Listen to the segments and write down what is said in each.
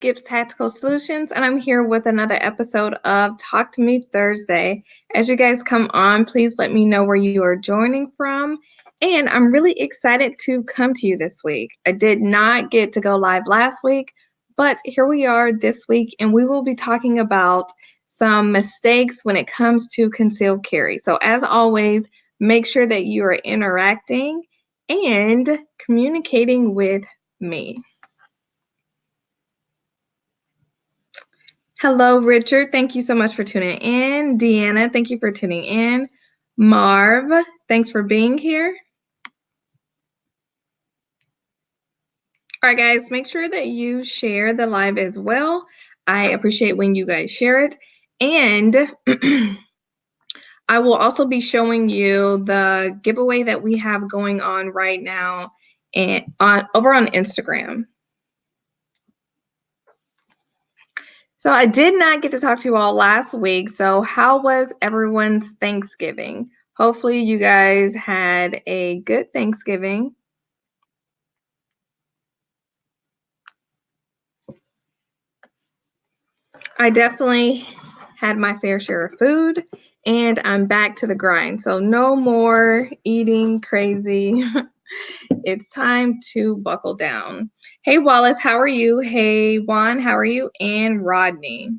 Gibbs Tactical Solutions, and I'm here with another episode of Talk to Me Thursday. As you guys come on, please let me know where you are joining from. And I'm really excited to come to you this week. I did not get to go live last week, but here we are this week, and we will be talking about some mistakes when it comes to concealed carry. So as always, make sure that you are interacting and communicating with me. Hello, Richard. Thank you so much for tuning in. Deanna, thank you for tuning in. Marv, thanks for being here. All right, guys, make sure that you share the live as well. I appreciate when you guys share it. And I will also be showing you the giveaway that we have going on right now and over on Instagram. So I did not get to talk to you all last week. So how was everyone's Thanksgiving? Hopefully you guys had a good Thanksgiving. I definitely had my fair share of food, and I'm back to the grind. So no more eating crazy. It's time to buckle down. Hey, Wallace, how are you? Hey, Juan, how are you? And Rodney.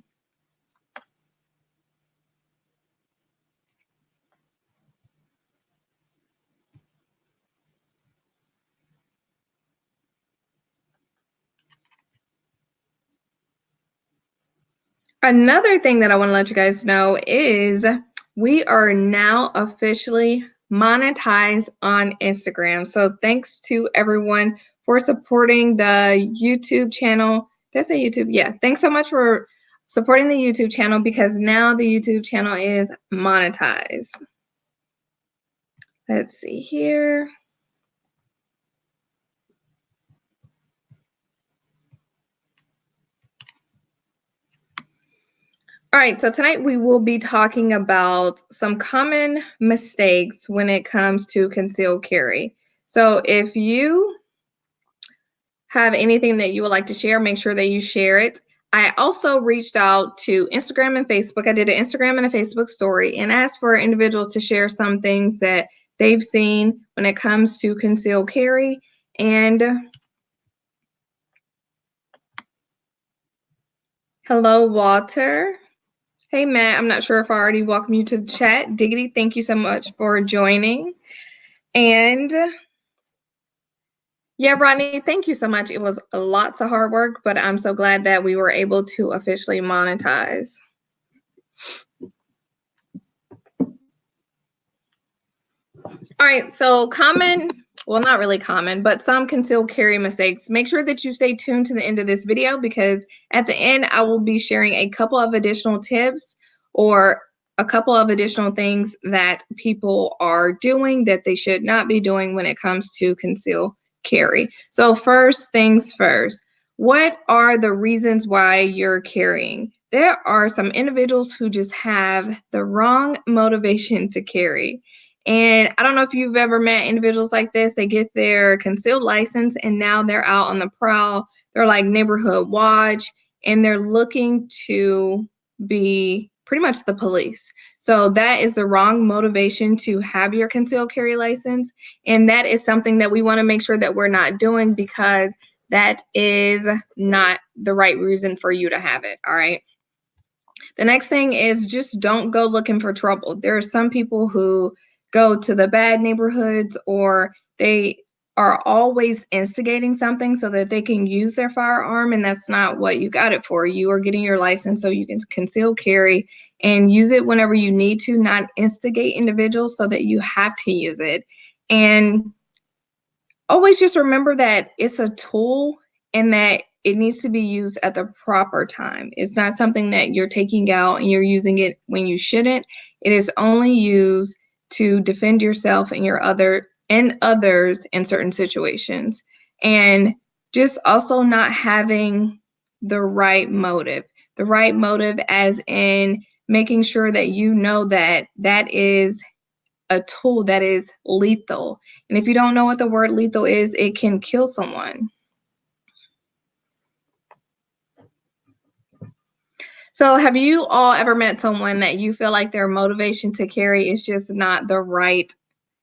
Another thing that I want to let you guys know is we are now officially monetized on Instagram. So thanks to everyone for supporting the YouTube channel. Did I say YouTube? Yeah. Thanks so much for supporting the YouTube channel because now the YouTube channel is monetized. Let's see here. All right, so tonight we will be talking about some common mistakes when it comes to concealed carry. So if you have anything that you would like to share, make sure that you share it. I also reached out to Instagram and Facebook. I did an Instagram and a Facebook story and asked for individuals to share some things that they've seen when it comes to concealed carry. And hello, Walter. Hey, Matt, I'm not sure if I already welcomed you to the chat. Diggity, thank you so much for joining. And yeah, Rodney, thank you so much. It was lots of hard work, but I'm so glad that we were able to officially monetize. All right, so not really common, but some concealed carry mistakes. Make sure that you stay tuned to the end of this video because at the end, I will be sharing a couple of additional tips or a couple of additional things that people are doing that they should not be doing when it comes to concealed carry. So first things first, what are the reasons why you're carrying? There are some individuals who just have the wrong motivation to carry. And I don't know if you've ever met individuals like this. They get their concealed license and now they're out on the prowl. They're like neighborhood watch and they're looking to be pretty much the police. So that is the wrong motivation to have your concealed carry license. And that is something that we want to make sure that we're not doing because that is not the right reason for you to have it. All right. The next thing is just don't go looking for trouble. There are some people who go to the bad neighborhoods or they are always instigating something so that they can use their firearm, and that's not what you got it for. You are getting your license so you can conceal carry and use it whenever you need to, not instigate individuals so that you have to use it. And always just remember that it's a tool and that it needs to be used at the proper time. It's not something that you're taking out and you're using it when you shouldn't. It is only used to defend yourself and others in certain situations. And just also not having the right motive. The right motive as in making sure that you know that that is a tool that is lethal. And if you don't know what the word lethal is, it can kill someone. So have you all ever met someone that you feel like their motivation to carry is just not the right,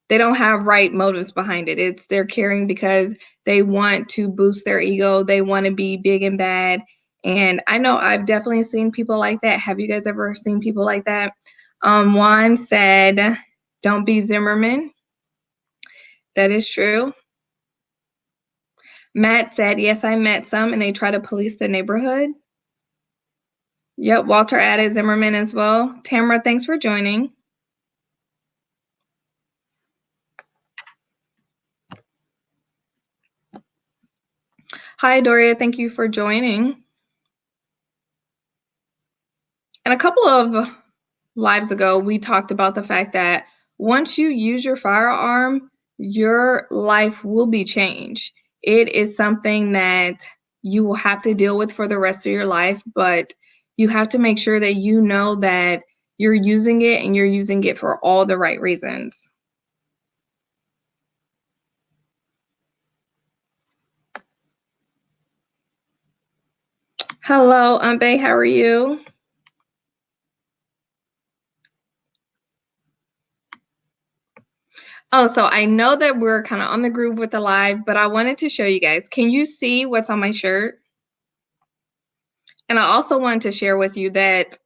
they don't have right motives behind it. It's they're carrying because they want to boost their ego. They want to be big and bad. And I know I've definitely seen people like that. Have you guys ever seen people like that? Juan said, don't be Zimmerman. That is true. Matt said, yes, I met some and they try to police the neighborhood. Yep, Walter added Zimmerman as well. Tamara, thanks for joining. Hi, Doria, thank you for joining. And a couple of lives ago, we talked about the fact that once you use your firearm, your life will be changed. It is something that you will have to deal with for the rest of your life, but you have to make sure that you know that you're using it and you're using it for all the right reasons. Hello, Bay, how are you? Oh, so I know that we're kind of on the groove with the live, but I wanted to show you guys. Can you see what's on my shirt? And I also wanted to share with you that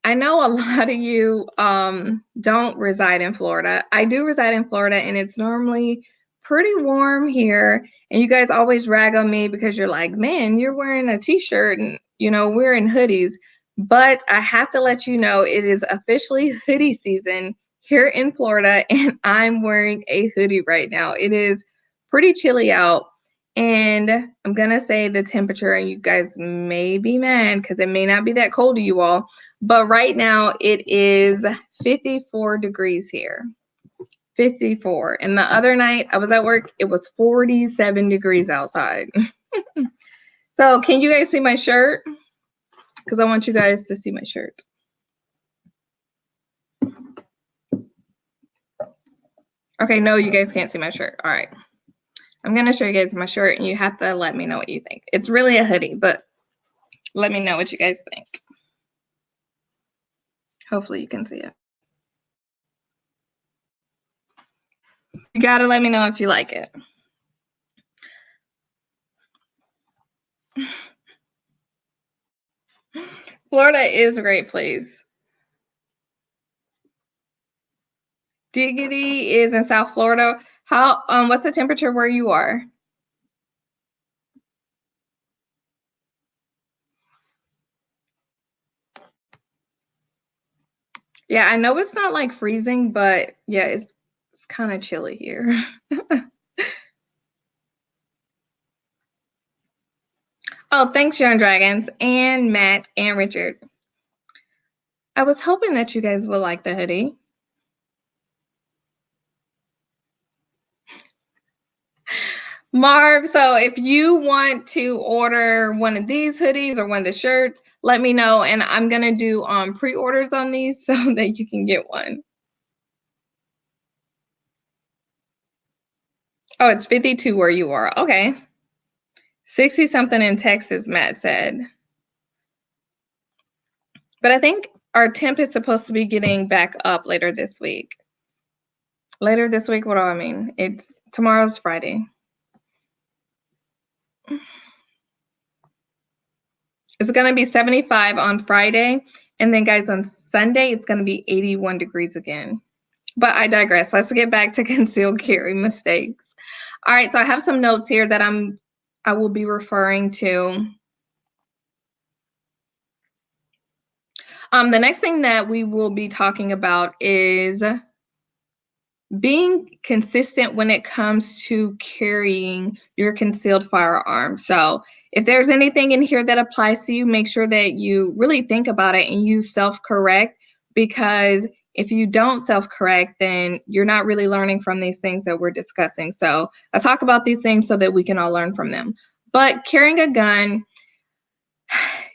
I know a lot of you don't reside in Florida. I do reside in Florida, and it's normally pretty warm here. And you guys always rag on me because you're like, man, you're wearing a t-shirt and, you know, we're in hoodies. But I have to let you know it is officially hoodie season here in Florida, and I'm wearing a hoodie right now. It is pretty chilly out. And I'm going to say the temperature, and you guys may be mad because it may not be that cold to you all. But right now it is 54 degrees here. 54. And the other night I was at work, it was 47 degrees outside. So can you guys see my shirt? Because I want you guys to see my shirt. Okay, no, you guys can't see my shirt. All right. I'm going to show you guys my shirt, and you have to let me know what you think. It's really a hoodie, but let me know what you guys think. Hopefully you can see it. You got to let me know if you like it. Florida is a great place. Diggity is in South Florida. How what's the temperature where you are? Yeah, I know it's not like freezing, but yeah, it's kind of chilly here. Oh, thanks, Young Dragons and Matt and Richard. I was hoping that you guys would like the hoodie. Marv, so if you want to order one of these hoodies or one of the shirts, let me know, and I'm gonna do pre-orders on these so that you can get one. Oh, it's 52 where you are. Okay. 60 something in Texas, Matt said. But I think our temp is supposed to be getting back up later this week. Later this week, what do I mean? It's tomorrow's Friday. It's going to be 75 on Friday. And then, guys, on Sunday, it's going to be 81 degrees again. But I digress. Let's get back to concealed carry mistakes. All right, so I have some notes here that I will be referring to. The next thing that we will be talking about is being consistent when it comes to carrying your concealed firearm. So if there's anything in here that applies to you, make sure that you really think about it and you self-correct, because if you don't self-correct, then you're not really learning from these things that we're discussing. So I talk about these things so that we can all learn from them. But carrying a gun,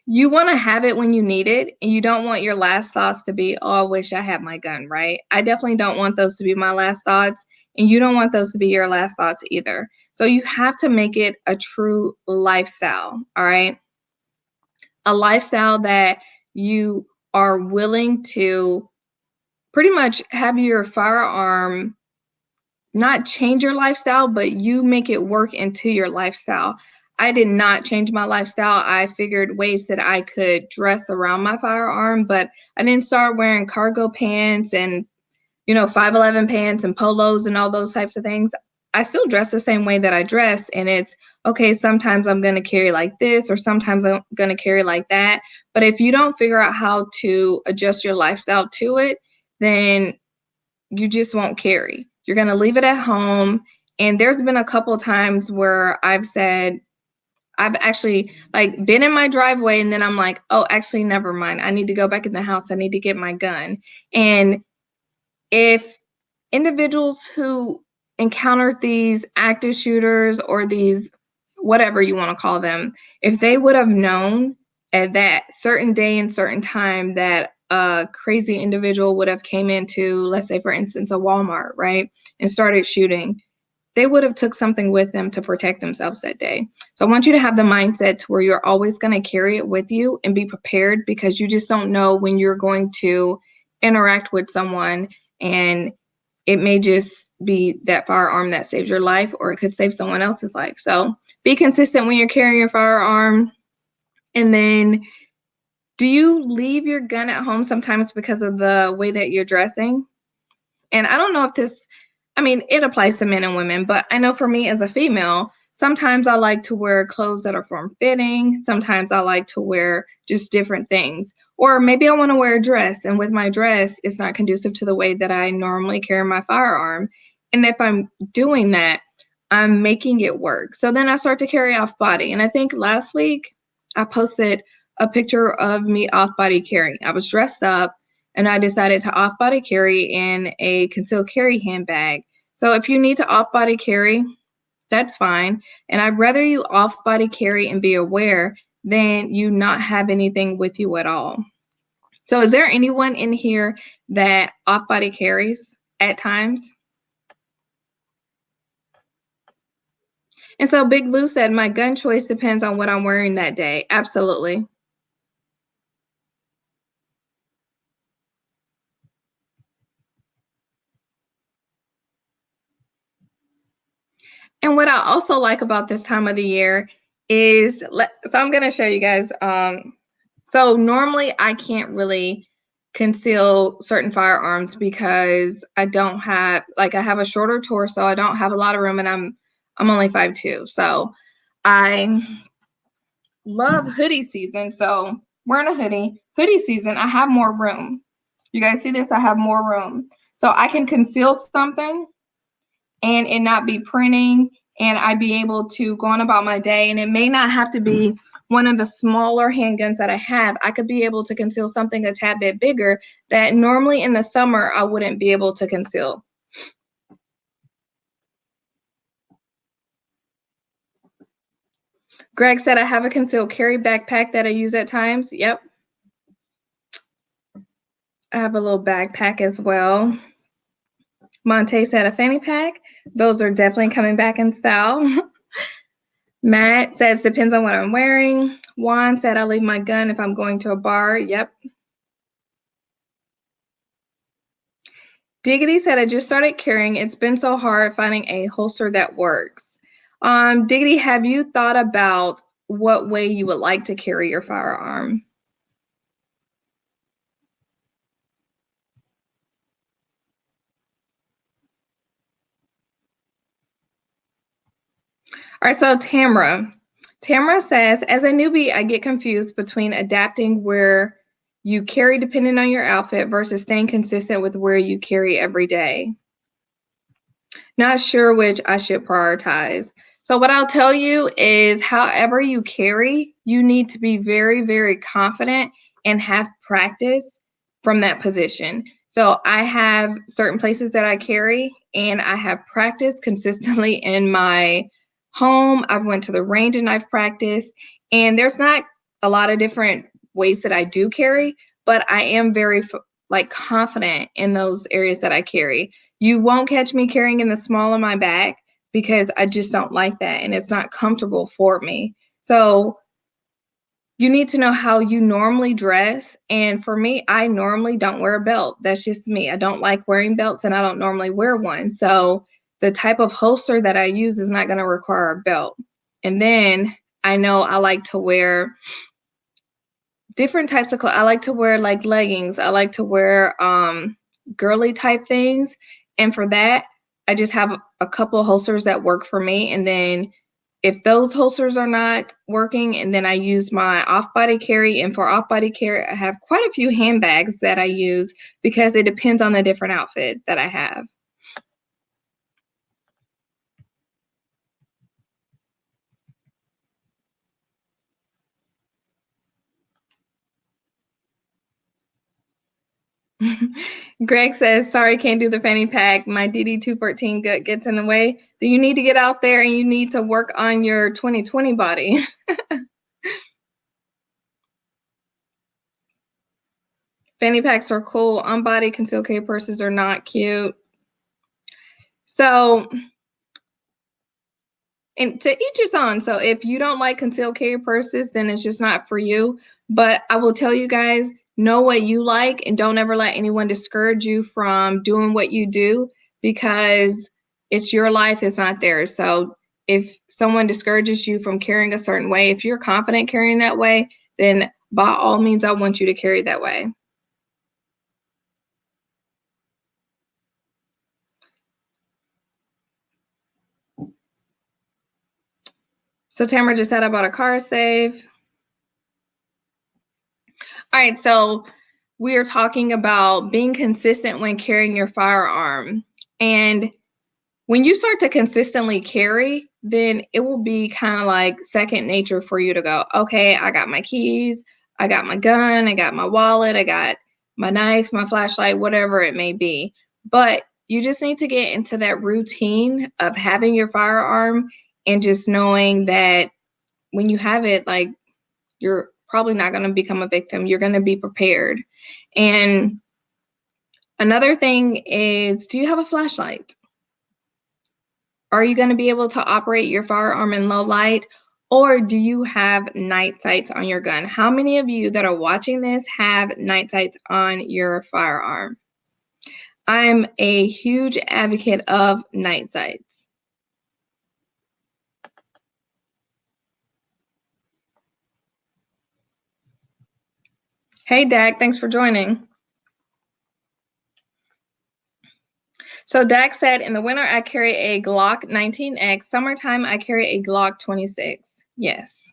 you want to have it when you need it, and you don't want your last thoughts to be, oh, I wish I had my gun, right? I definitely don't want those to be my last thoughts, and you don't want those to be your last thoughts either. So you have to make it a true lifestyle, all right? A lifestyle that you are willing to pretty much have your firearm not change your lifestyle, but you make it work into your lifestyle. I did not change my lifestyle. I figured ways that I could dress around my firearm, but I didn't start wearing cargo pants and 511 pants and polos and all those types of things. I still dress the same way that I dress, and it's okay. Sometimes I'm going to carry like this, or sometimes I'm going to carry like that. But if you don't figure out how to adjust your lifestyle to it, then you just won't carry. You're going to leave it at home. And there's been a couple times where I've actually like been in my driveway, and then I'm like, oh, actually, never mind. I need to go back in the house. I need to get my gun. And if individuals who encountered these active shooters or these, whatever you want to call them, if they would have known at that certain day and certain time that a crazy individual would have came into, let's say, for instance, a Walmart, right, and started shooting, they would have took something with them to protect themselves that day. So I want you to have the mindset to where you're always going to carry it with you and be prepared, because you just don't know when you're going to interact with someone, and it may just be that firearm that saves your life, or it could save someone else's life. So be consistent when you're carrying your firearm. And then, do you leave your gun at home sometimes because of the way that you're dressing? And I don't know if this, it applies to men and women, but I know for me as a female, sometimes I like to wear clothes that are form-fitting. Sometimes I like to wear just different things. Or maybe I want to wear a dress, and with my dress, it's not conducive to the way that I normally carry my firearm. And if I'm doing that, I'm making it work. So then I start to carry off body. And I think last week I posted a picture of me off body carrying. I was dressed up, and I decided to off body carry in a concealed carry handbag. So if you need to off body carry, that's fine. And I'd rather you off body carry and be aware than you not have anything with you at all. So is there anyone in here that off body carries at times? And so Big Lou said, my gun choice depends on what I'm wearing that day. Absolutely. And what I also like about this time of the year is, so I'm going to show you guys. So normally I can't really conceal certain firearms because I don't have, like, I have a shorter torso. I don't have a lot of room, and I'm only 5'2". So I love hoodie season. So wearing a hoodie season, I have more room. You guys see this? I have more room. So I can conceal something and it not be printing, and I'd be able to go on about my day. And it may not have to be one of the smaller handguns that I have. I could be able to conceal something a tad bit bigger that normally in the summer I wouldn't be able to conceal. Greg said, I have a concealed carry backpack that I use at times. Yep. I have a little backpack as well. Monte said a fanny pack. Those are definitely coming back in style. Matt says, depends on what I'm wearing. Juan said, I leave my gun if I'm going to a bar. Yep. Diggity said, I just started carrying. It's been so hard finding a holster that works. Diggity, have you thought about what way you would like to carry your firearm? All right, so Tamara says, as a newbie, I get confused between adapting where you carry depending on your outfit versus staying consistent with where you carry every day. Not sure which I should prioritize. So what I'll tell you is, however you carry, you need to be very, very confident and have practice from that position. So I have certain places that I carry, and I have practiced consistently in my home. I've went to the range and I've practiced, and there's not a lot of different ways that I do carry, but I am very confident in those areas that I carry. You won't catch me carrying in the small of my back because I just don't like that, and it's not comfortable for me. So you need to know how you normally dress. And for me, I normally don't wear a belt. That's just me. I don't like wearing belts and I don't normally wear one. So the type of holster that I use is not going to require a belt. And then I know I like to wear different types of clothes. I like to wear like leggings. I like to wear girly type things. And for that, I just have a couple holsters that work for me. And then if those holsters are not working, and then I use my off-body carry. And for off-body carry, I have quite a few handbags that I use because it depends on the different outfit that I have. Greg says, sorry, can't do the fanny pack. My DD214 gut gets in the way. Do you need to get out there and you need to work on your 2020 body? Fanny packs are cool. On body concealed carry purses are not cute. So, and to each his own. So if you don't like concealed carry purses, then it's just not for you. But I will tell you guys, know what you like and don't ever let anyone discourage you from doing what you do, because it's your life, it's not theirs. So if someone discourages you from carrying a certain way, if you're confident carrying that way, then by all means, I want you to carry that way. So Tamara just said I bought a car safe. All right, so we are talking about being consistent when carrying your firearm. And when you start to consistently carry, then it will be kind of like second nature for you to go, okay, I got my keys, I got my gun, I got my wallet, I got my knife, my flashlight, whatever it may be. But you just need to get into that routine of having your firearm and just knowing that when you have it, like, you're probably not going to become a victim. You're going to be prepared. And another thing is, do you have a flashlight? Are you going to be able to operate your firearm in low light? Or do you have night sights on your gun? How many of you that are watching this have night sights on your firearm? I'm a huge advocate of night sights. Hey, Dak, thanks for joining. So Dak said, in the winter, I carry a Glock 19X. Summertime, I carry a Glock 26. Yes.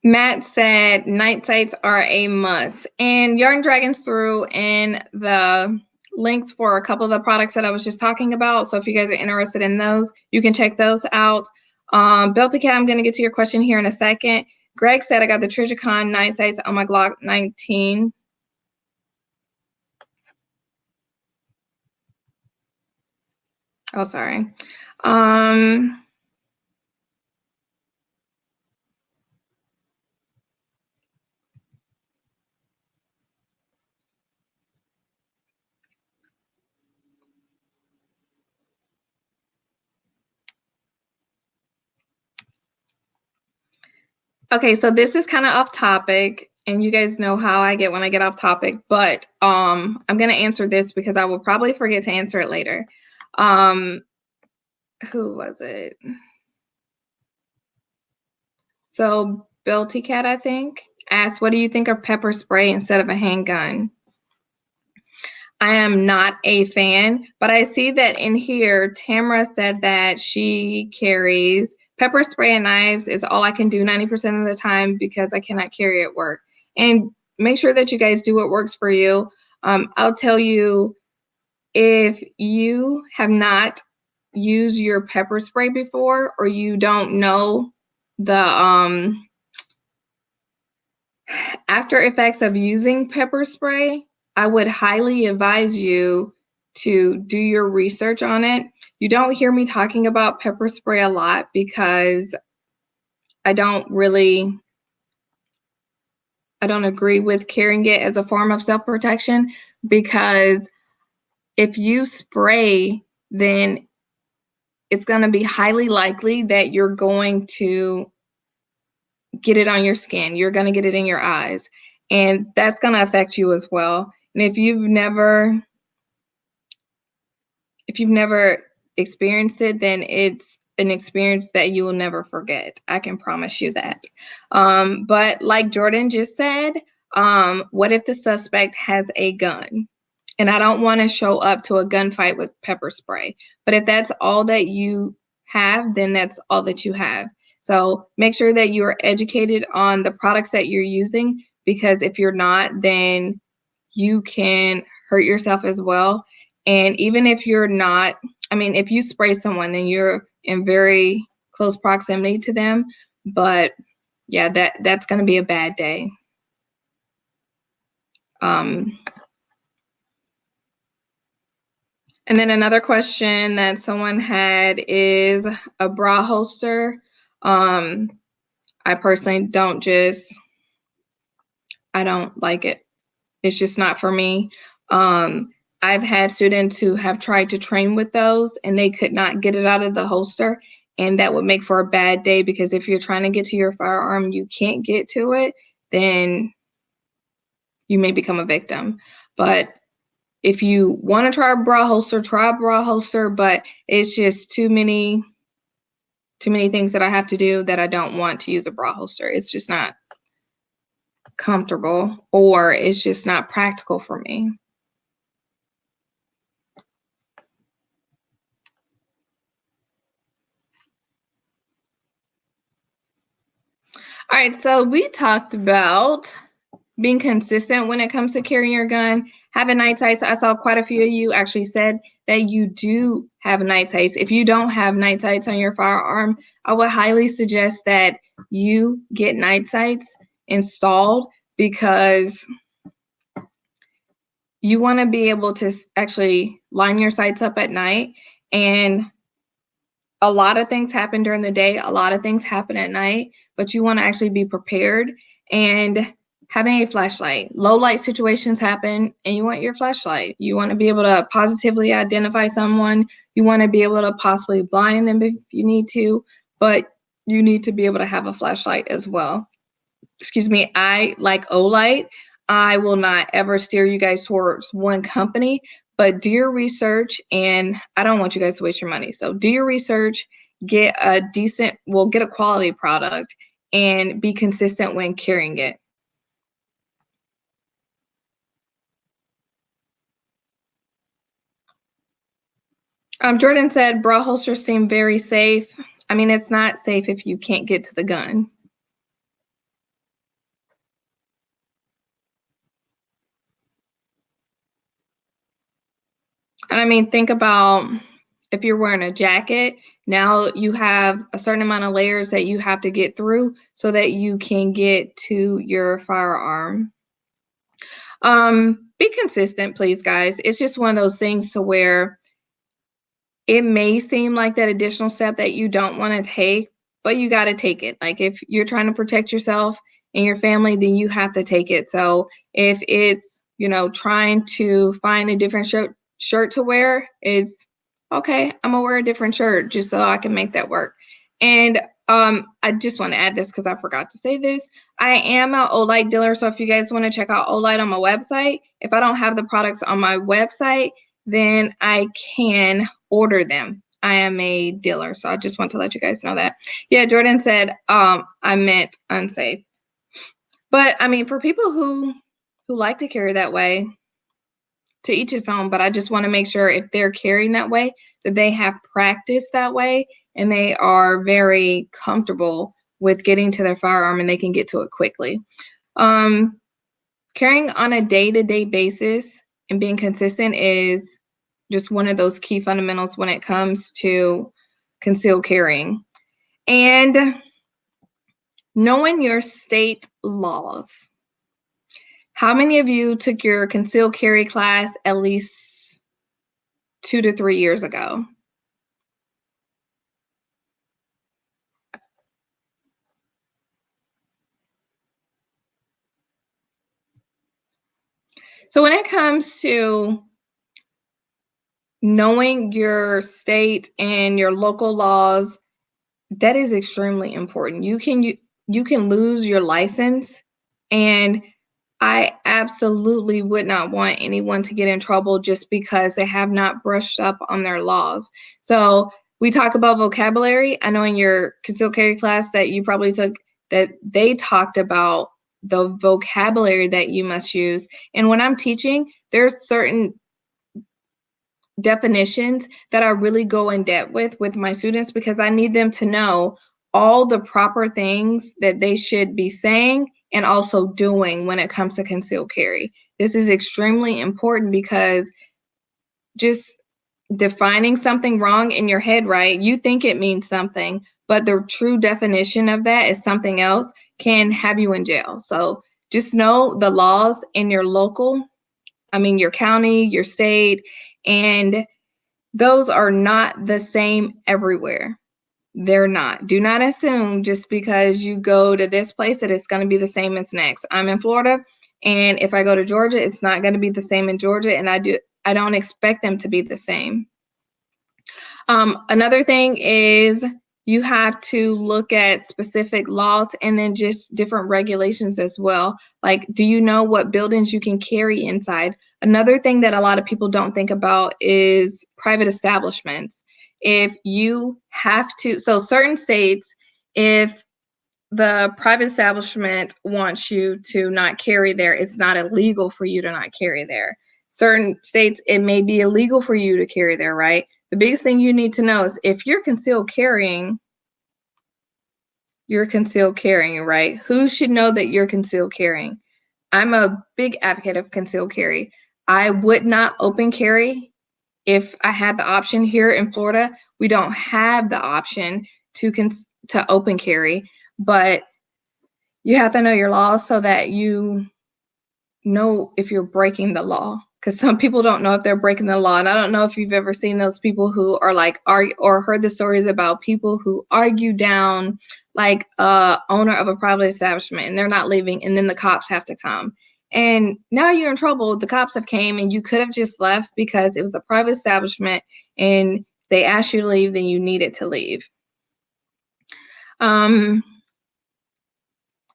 Matt said night sights are a must. And Yarn Dragons threw in the links for a couple of the products that I was just talking about. So if you guys are interested in those, you can check those out. Belty Cat, I'm going to get to your question here in a second. Greg said I got the Trijicon night sights on my Glock 19. Oh, sorry. Okay, so this is kind of off topic, and you guys know how I get when I get off topic, but I'm going to answer this because I will probably forget to answer it later. Who was it? So Belty Cat, I think, asked, what do you think of pepper spray instead of a handgun? I am not a fan, but I see that in here, Tamara said that she carries pepper spray and knives is all I can do 90% of the time because I cannot carry at work. And make sure that you guys do what works for you. I'll tell you, if you have not used your pepper spray before, or you don't know the after effects of using pepper spray, I would highly advise you to do your research on it. You don't hear me talking about pepper spray a lot because I don't agree with carrying it as a form of self-protection, because if you spray, then it's going to be highly likely that you're going to get it on your skin. You're going to get it in your eyes, and that's going to affect you as well. And if you've never experienced it, then it's an experience that you will never forget. I can promise you that. But like Jordan just said, what if the suspect has a gun? And I don't want to show up to a gunfight with pepper spray. But if that's all that you have, then that's all that you have. So make sure that you are educated on the products that you're using, because if you're not, then you can hurt yourself as well. And even if you're not, if you spray someone, then you're in very close proximity to them. But yeah, that's going to be a bad day. And then another question that someone had is a bra holster. I personally I don't like it. It's just not for me. I've had students who have tried to train with those and they could not get it out of the holster. And that would make for a bad day, because if you're trying to get to your firearm, you can't get to it, then you may become a victim. But if you want to try a bra holster, but it's just too many things that I have to do that I don't want to use a bra holster. It's just not comfortable, or it's just not practical for me. All right, so we talked about being consistent when it comes to carrying your gun, having night sights. I saw quite a few of you actually said that you do have night sights. If you don't have night sights on your firearm, I would highly suggest that you get night sights installed, because you want to be able to actually line your sights up at night. And a lot of things happen during the day, a lot of things happen at night, but you want to actually be prepared. And having a flashlight, low light situations happen, and you want your flashlight. You want to be able to positively identify someone. You want to be able to possibly blind them if you need to, but you need to be able to have a flashlight as well. Excuse me, I like Olight. I will not ever steer you guys towards one company, but do your research, and I don't want you guys to waste your money. So do your research, get a quality product, and be consistent when carrying it. Jordan said, bra holsters seem very safe. It's not safe if you can't get to the gun. And think about if you're wearing a jacket, now you have a certain amount of layers that you have to get through so that you can get to your firearm. Be consistent, please, guys. It's just one of those things to where it may seem like that additional step that you don't want to take, but you got to take it. Like, if you're trying to protect yourself and your family, then you have to take it. So if it's, trying to find a different shirt to wear, it's okay, I'm gonna wear a different shirt just so I can make that work. And I just want to add this because I forgot to say this. I am an Olight dealer, so if you guys want to check out Olight on my website, if I don't have the products on my website, then I can order them. I am a dealer, so I just want to let you guys know that. Yeah, Jordan said I meant unsafe. But for people who like to carry that way, to each its own, but I just want to make sure if they're carrying that way, that they have practiced that way and they are very comfortable with getting to their firearm and they can get to it quickly. Carrying on a day-to-day basis and being consistent is just one of those key fundamentals when it comes to concealed carrying. And knowing your state laws. How many of you took your concealed carry class at least 2 to 3 years ago? So when it comes to knowing your state and your local laws, that is extremely important. You can lose your license, and I absolutely would not want anyone to get in trouble just because they have not brushed up on their laws. So we talk about vocabulary. I know in your concealed carry class that you probably took that they talked about the vocabulary that you must use. And when I'm teaching, there's certain definitions that I really go in depth with my students because I need them to know all the proper things that they should be saying and also doing when it comes to concealed carry. This is extremely important because just defining something wrong in your head, right? You think it means something, but the true definition of that is something else, can have you in jail. So just know the laws in your your county, your state, and those are not the same everywhere. They're not. Do not assume just because you go to this place that it's going to be the same as next. I'm in Florida, and if I go to Georgia, it's not going to be the same in Georgia, and I don't expect them to be the same. Another thing is you have to look at specific laws and then just different regulations as well. Like, do you know what buildings you can carry inside? Another thing that a lot of people don't think about is private establishments. If you have to, so certain states, if the private establishment wants you to not carry there, it's not illegal for you to not carry there. Certain states, it may be illegal for you to carry there, right? The biggest thing you need to know is if you're concealed carrying, right? Who should know that you're concealed carrying? I'm a big advocate of concealed carry. I would not open carry if I had the option. Here in Florida. We don't have the option to open carry, but you have to know your laws so that you know if you're breaking the law, because some people don't know if they're breaking the law. And I don't know if you've ever seen those people who are like or heard the stories about people who argue down like owner of a private establishment and they're not leaving, and then the cops have to come, and now you're in trouble. The cops have came and you could have just left because it was a private establishment and they asked you to leave, then you needed to leave.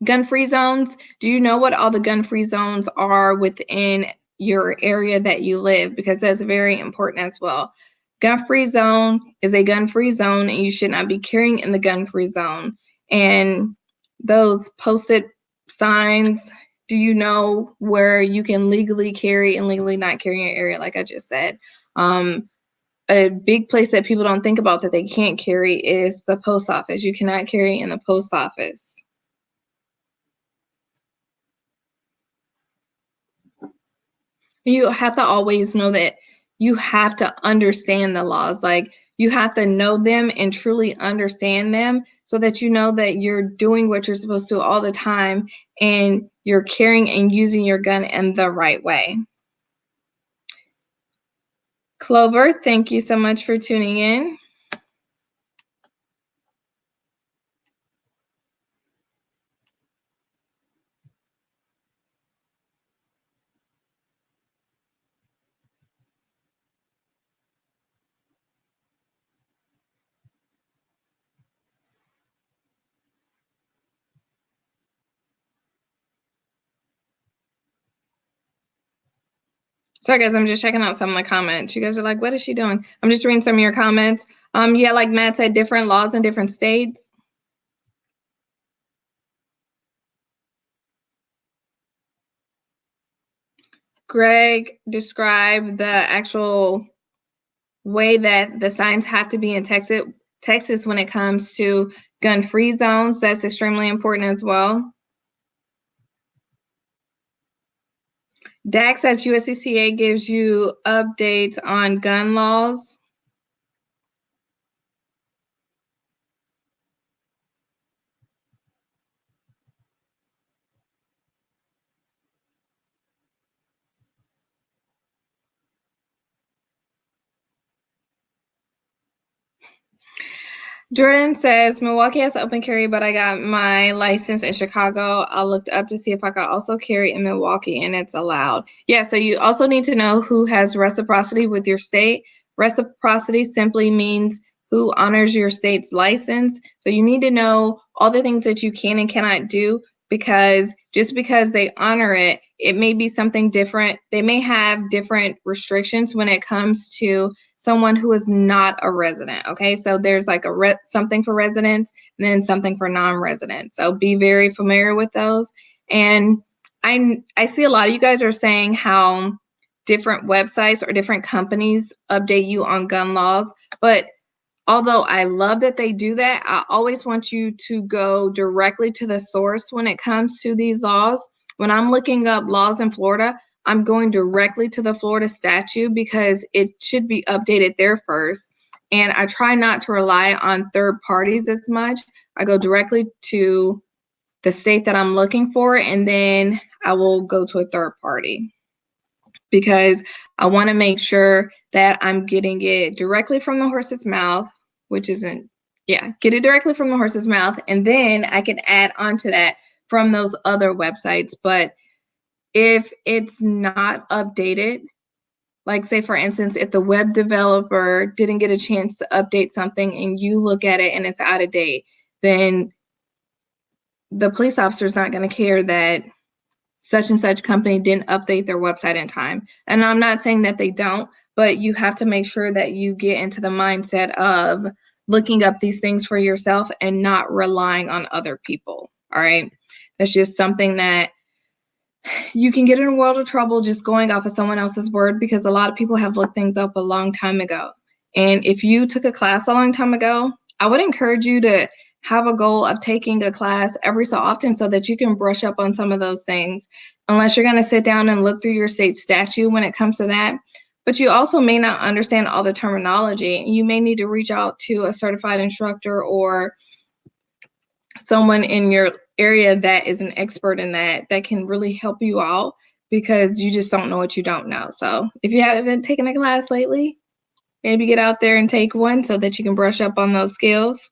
Gun-free zones. Do you know what all the gun-free zones are within your area that you live? Because that's very important as well. Gun-free zone is a gun-free zone, and you should not be carrying in the gun-free zone. And those posted signs, do you know where you can legally carry and legally not carry in your area, like I just said? A big place that people don't think about that they can't carry is the post office. You cannot carry in the post office. You have to always know that you have to understand the laws. Like, you have to know them and truly understand them so that you know that you're doing what you're supposed to all the time and you're carrying and using your gun in the right way. Clover, thank you so much for tuning in. Sorry guys, I'm just checking out some of the comments. You guys are like, what is she doing? I'm just reading some of your comments. Yeah, like Matt said, different laws in different states. Greg described the actual way that the signs have to be in Texas when it comes to gun-free zones. That's extremely important as well. Dax says USCCA gives you updates on gun laws. Jordan says, Milwaukee has open carry, but I got my license in Chicago. I looked up to see if I could also carry in Milwaukee, and it's allowed. Yeah, so you also need to know who has reciprocity with your state. Reciprocity simply means who honors your state's license. So you need to know all the things that you can and cannot do, because just because they honor it, it may be something different. They may have different restrictions when it comes to someone who is not a resident. Okay, so there's like something for residents and then something for non-residents. So be very familiar with those. And I see a lot of you guys are saying how different websites or different companies update you on gun laws, but although I love that they do that, I always want you to go directly to the source when it comes to these laws. When I'm looking up laws in Florida, I'm going directly to the Florida statute because it should be updated there first. And I try not to rely on third parties as much. I go directly to the state that I'm looking for, and then I will go to a third party because I want to make sure that I'm getting it directly from the horse's mouth, which isn't, yeah, get it directly from the horse's mouth. And then I can add on to that from those other websites. But if it's not updated, like say for instance, if the web developer didn't get a chance to update something and you look at it and it's out of date, then the police officer is not going to care that such and such company didn't update their website in time. And I'm not saying that they don't, but you have to make sure that you get into the mindset of looking up these things for yourself and not relying on other people. All right. That's just something that you can get in a world of trouble just going off of someone else's word, because a lot of people have looked things up a long time ago. And if you took a class a long time ago, I would encourage you to have a goal of taking a class every so often so that you can brush up on some of those things, unless you're going to sit down and look through your state statute when it comes to that. But you also may not understand all the terminology. You may need to reach out to a certified instructor or someone in your area that is an expert in that can really help you out, because you just don't know what you don't know. So if you haven't taken a class lately, maybe get out there and take one so that you can brush up on those skills.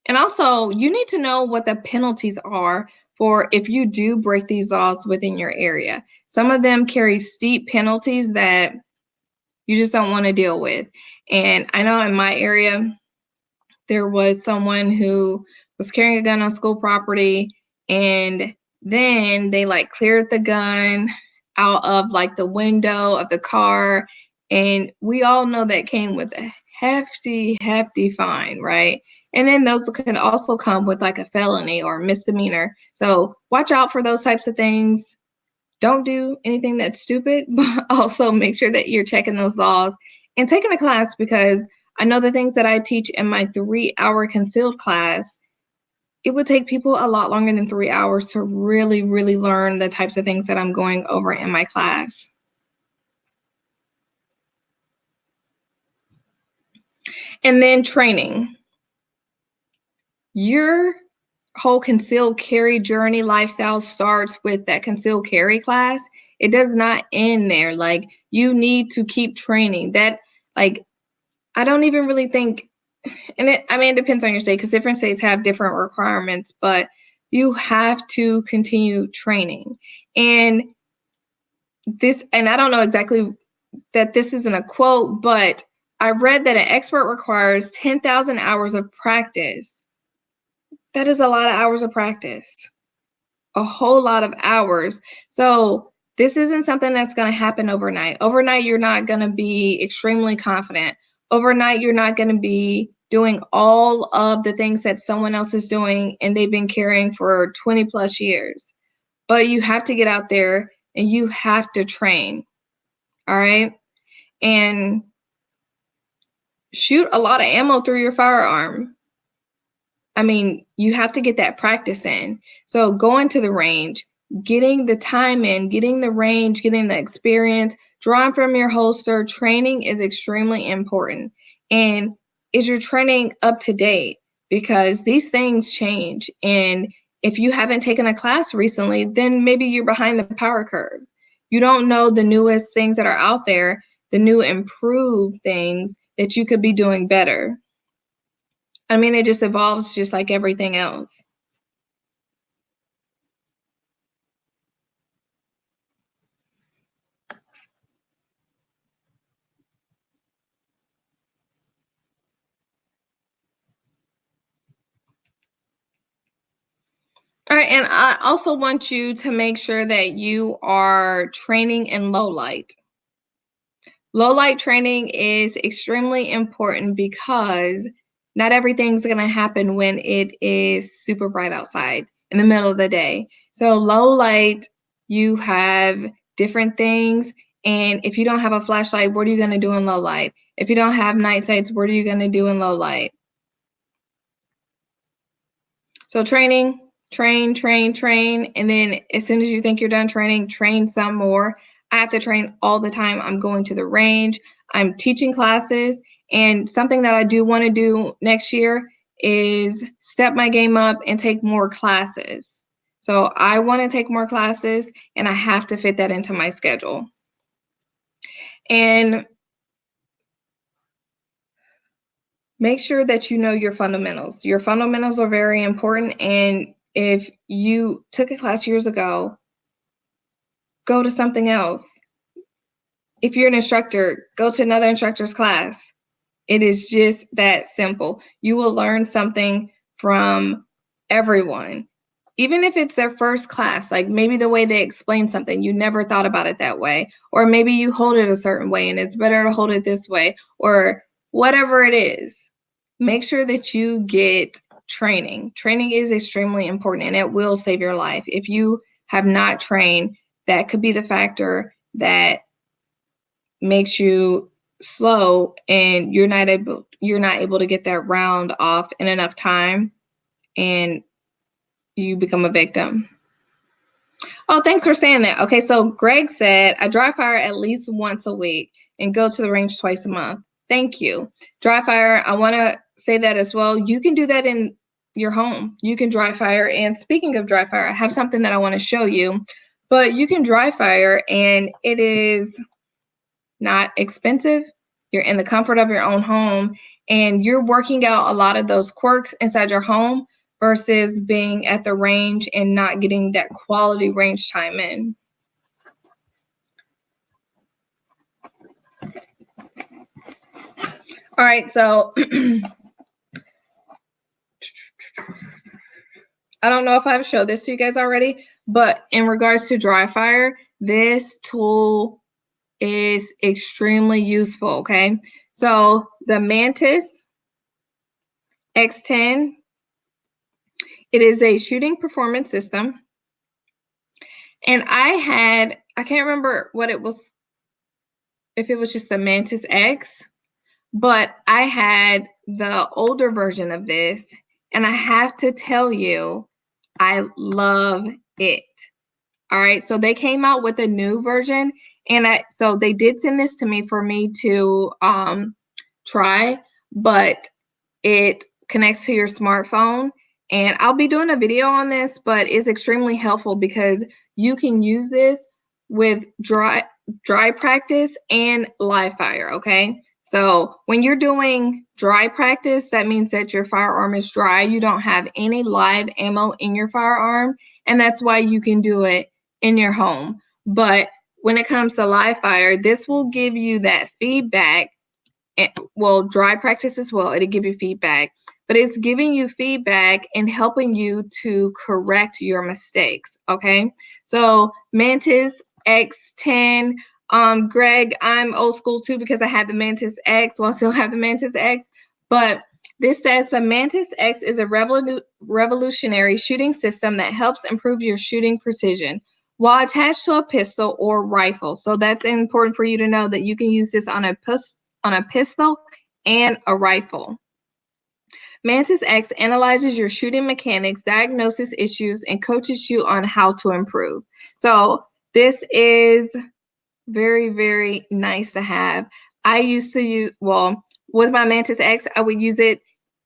And also, you need to know what the penalties are for if you do break these laws within your area. Some of them carry steep penalties that you just don't want to deal with. And I know in my area, there was someone who was carrying a gun on school property, and then they like cleared the gun out of like the window of the car. And we all know that came with a hefty fine, right? And then those can also come with like a felony or misdemeanor. So watch out for those types of things. Don't do anything that's stupid, but also make sure that you're checking those laws and taking a class, because I know the things that I teach in my 3-hour concealed class, it would take people a lot longer than 3 hours to really, really learn the types of things that I'm going over in my class. And then training. Your whole concealed carry journey lifestyle starts with that concealed carry class. It does not end there. Like, you need to keep training. That, like, I don't even really think, and it depends on your state, because different states have different requirements, but you have to continue training. And I don't know exactly that this isn't a quote, but I read that an expert requires 10,000 hours of practice. That is a lot of hours of practice, a whole lot of hours. So this isn't something that's going to happen overnight. Overnight, you're not going to be extremely confident. Overnight, you're not going to be doing all of the things that someone else is doing and they've been carrying for 20 plus years. But you have to get out there and you have to train. All right. And shoot a lot of ammo through your firearm. I mean, you have to get that practice in. So going to the range, getting the time in, getting the range, getting the experience, drawing from your holster, training is extremely important. And is your training up to date? Because these things change. And if you haven't taken a class recently, then maybe you're behind the power curve. You don't know the newest things that are out there, the new improved things that you could be doing better. I mean, it just evolves just like everything else. All right, and I also want you to make sure that you are training in low light. Low light training is extremely important because not everything's going to happen when it is super bright outside in the middle of the day. So low light, you have different things. And if you don't have a flashlight, what are you going to do in low light? If you don't have night sights, what are you going to do in low light? So training, train, and then as soon as you think you're done training, train some more. I have to train all the time. I'm going to the range, I'm teaching classes, and something that I do want to do next year is step my game up and take more classes. So I want to take more classes, and I have to fit that into my schedule. And make sure that you know your fundamentals. Your fundamentals are very important, and if you took a class years ago, go to something else. If you're an instructor, go to another instructor's class. It is just that simple. You will learn something from everyone. Even if it's their first class, like maybe the way they explain something, you never thought about it that way. Or maybe you hold it a certain way and it's better to hold it this way, or whatever it is. Make sure that you get training. Training is extremely important and it will save your life. If you have not trained, that could be the factor that makes you slow and you're not able to get that round off in enough time and you become a victim. Oh, thanks for saying that. Okay, so Greg said I dry fire at least once a week and go to the range twice a month. Thank you. Dry fire, I want to say that as well. You can do that in your home. You can dry fire. And speaking of dry fire, I have something that I want to show you. But you can dry fire and it is not expensive. You're in the comfort of your own home and you're working out a lot of those quirks inside your home versus being at the range and not getting that quality range time in. All right, so I don't know if I've showed this to you guys already, but in regards to dry fire, this tool is extremely useful, okay? So the Mantis X10, it is a shooting performance system. And I can't remember what it was, if it was just the Mantis X, but I had the older version of this, and I have to tell you, I love it. All right, so they came out with a new version, and so they did send this to me for me to try, but it connects to your smartphone. And I'll be doing a video on this, but it's extremely helpful because you can use this with dry practice and live fire, okay? So when you're doing dry practice, that means that your firearm is dry. You don't have any live ammo in your firearm, and that's why you can do it in your home. But when it comes to live fire, this will give you that feedback. Well, dry practice as well, it'll give you feedback, but it's giving you feedback and helping you to correct your mistakes, okay? So Mantis X10, Greg, I'm old school too because I had the Mantis X, well, I still have the Mantis X, but this says the Mantis X is a revolutionary shooting system that helps improve your shooting precision while attached to a pistol or rifle. So that's important for you to know that you can use this on a pistol and a rifle. Mantis X analyzes your shooting mechanics, diagnoses issues, and coaches you on how to improve. So this is very, very nice to have. I used to use, well, with my Mantis X, I would use it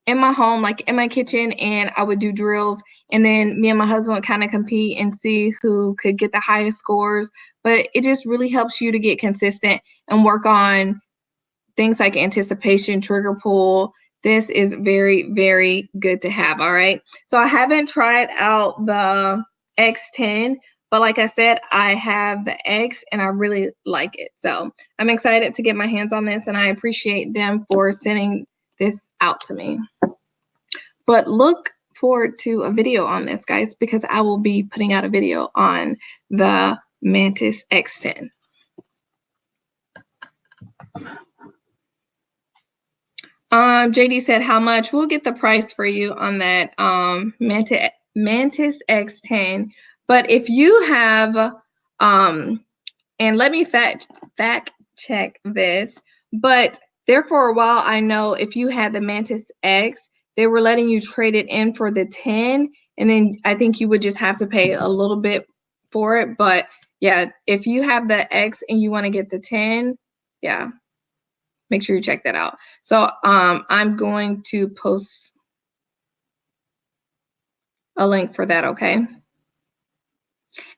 in my home, like in my kitchen, and I would do drills. and then me and my husband would kind of compete and see who could get the highest scores. But it just really helps you to get consistent and work on things like anticipation, trigger pull. This is very, very good to have, all right? So I haven't tried out the X10, but like I said, I have the X and I really like it. So I'm excited to get my hands on this, and I appreciate them for sending this out to me. But look forward to a video on this, guys, because I will be putting out a video on the Mantis X10. JD said, how much? We'll get the price for you on that Mantis X10. But if you have, and let me fact check this, but there for a while, I know if you had the Mantis X, they were letting you trade it in for the 10, and then I think you would just have to pay a little bit for it. But yeah, if you have the X and you want to get the 10, yeah, make sure you check that out. So I'm going to post a link for that, okay?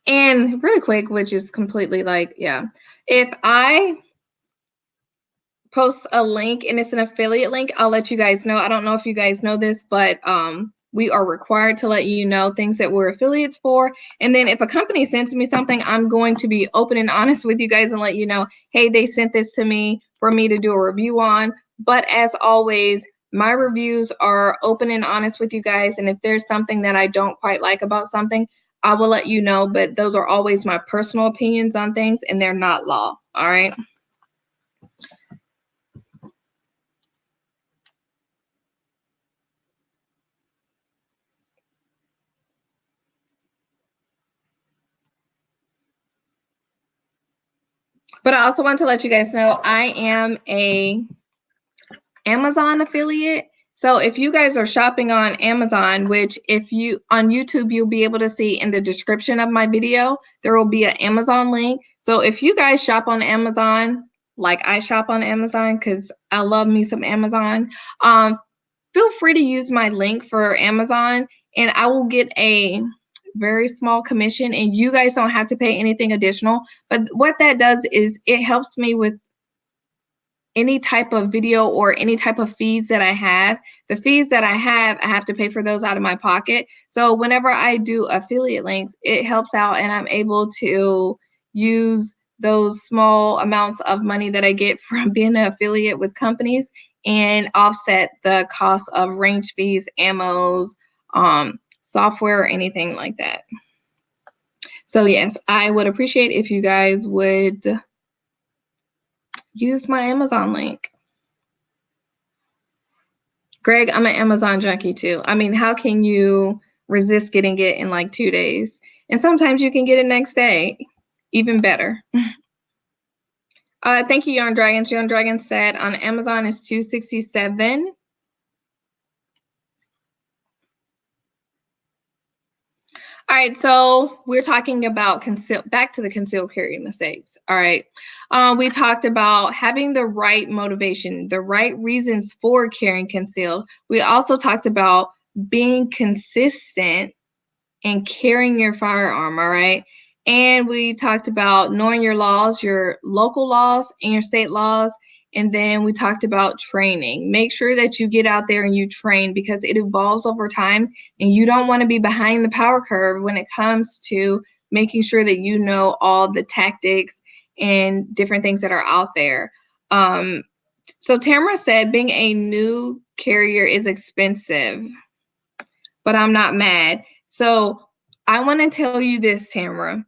And really quick, which is completely like, yeah, if I post a link and it's an affiliate link, I'll let you guys know. I don't know if you guys know this, but we are required to let you know things that we're affiliates for. And then if a company sends me something, I'm going to be open and honest with you guys and let you know, hey, they sent this to me for me to do a review on. But as always, my reviews are open and honest with you guys. And if there's something that I don't quite like about something, I will let you know. But those are always my personal opinions on things, and they're not law. All right. But I also want to let you guys know I am a Amazon affiliate. So if you guys are shopping on Amazon, which if you on YouTube, you'll be able to see in the description of my video, there will be an Amazon link. So if you guys shop on Amazon, like I shop on Amazon, because I love me some Amazon, feel free to use my link for Amazon, and I will get a very small commission, and you guys don't have to pay anything additional. But what that does is it helps me with any type of video or any type of fees that I have. The fees that I have to pay for those out of my pocket. So whenever I do affiliate links, it helps out, and I'm able to use those small amounts of money that I get from being an affiliate with companies and offset the cost of range fees, ammos, software, or anything like that. So yes, I would appreciate if you guys would use my Amazon link. Greg, I'm an Amazon junkie too. I mean, how can you resist getting it in like 2 days? And sometimes you can get it next day, even better. Thank you, Yarn Dragons. Yarn Dragons said on Amazon is $267. All right, so we're talking about back to the concealed carry mistakes. All right, we talked about having the right motivation, the right reasons for carrying concealed. We also talked about being consistent and carrying your firearm, all right? And we talked about knowing your laws, your local laws and your state laws. And then we talked about training. Make sure that you get out there and you train, because it evolves over time, and you don't want to be behind the power curve when it comes to making sure that you know all the tactics and different things that are out there. So Tamara said, being a new carrier is expensive, but I'm not mad. So I want to tell you this, Tamara.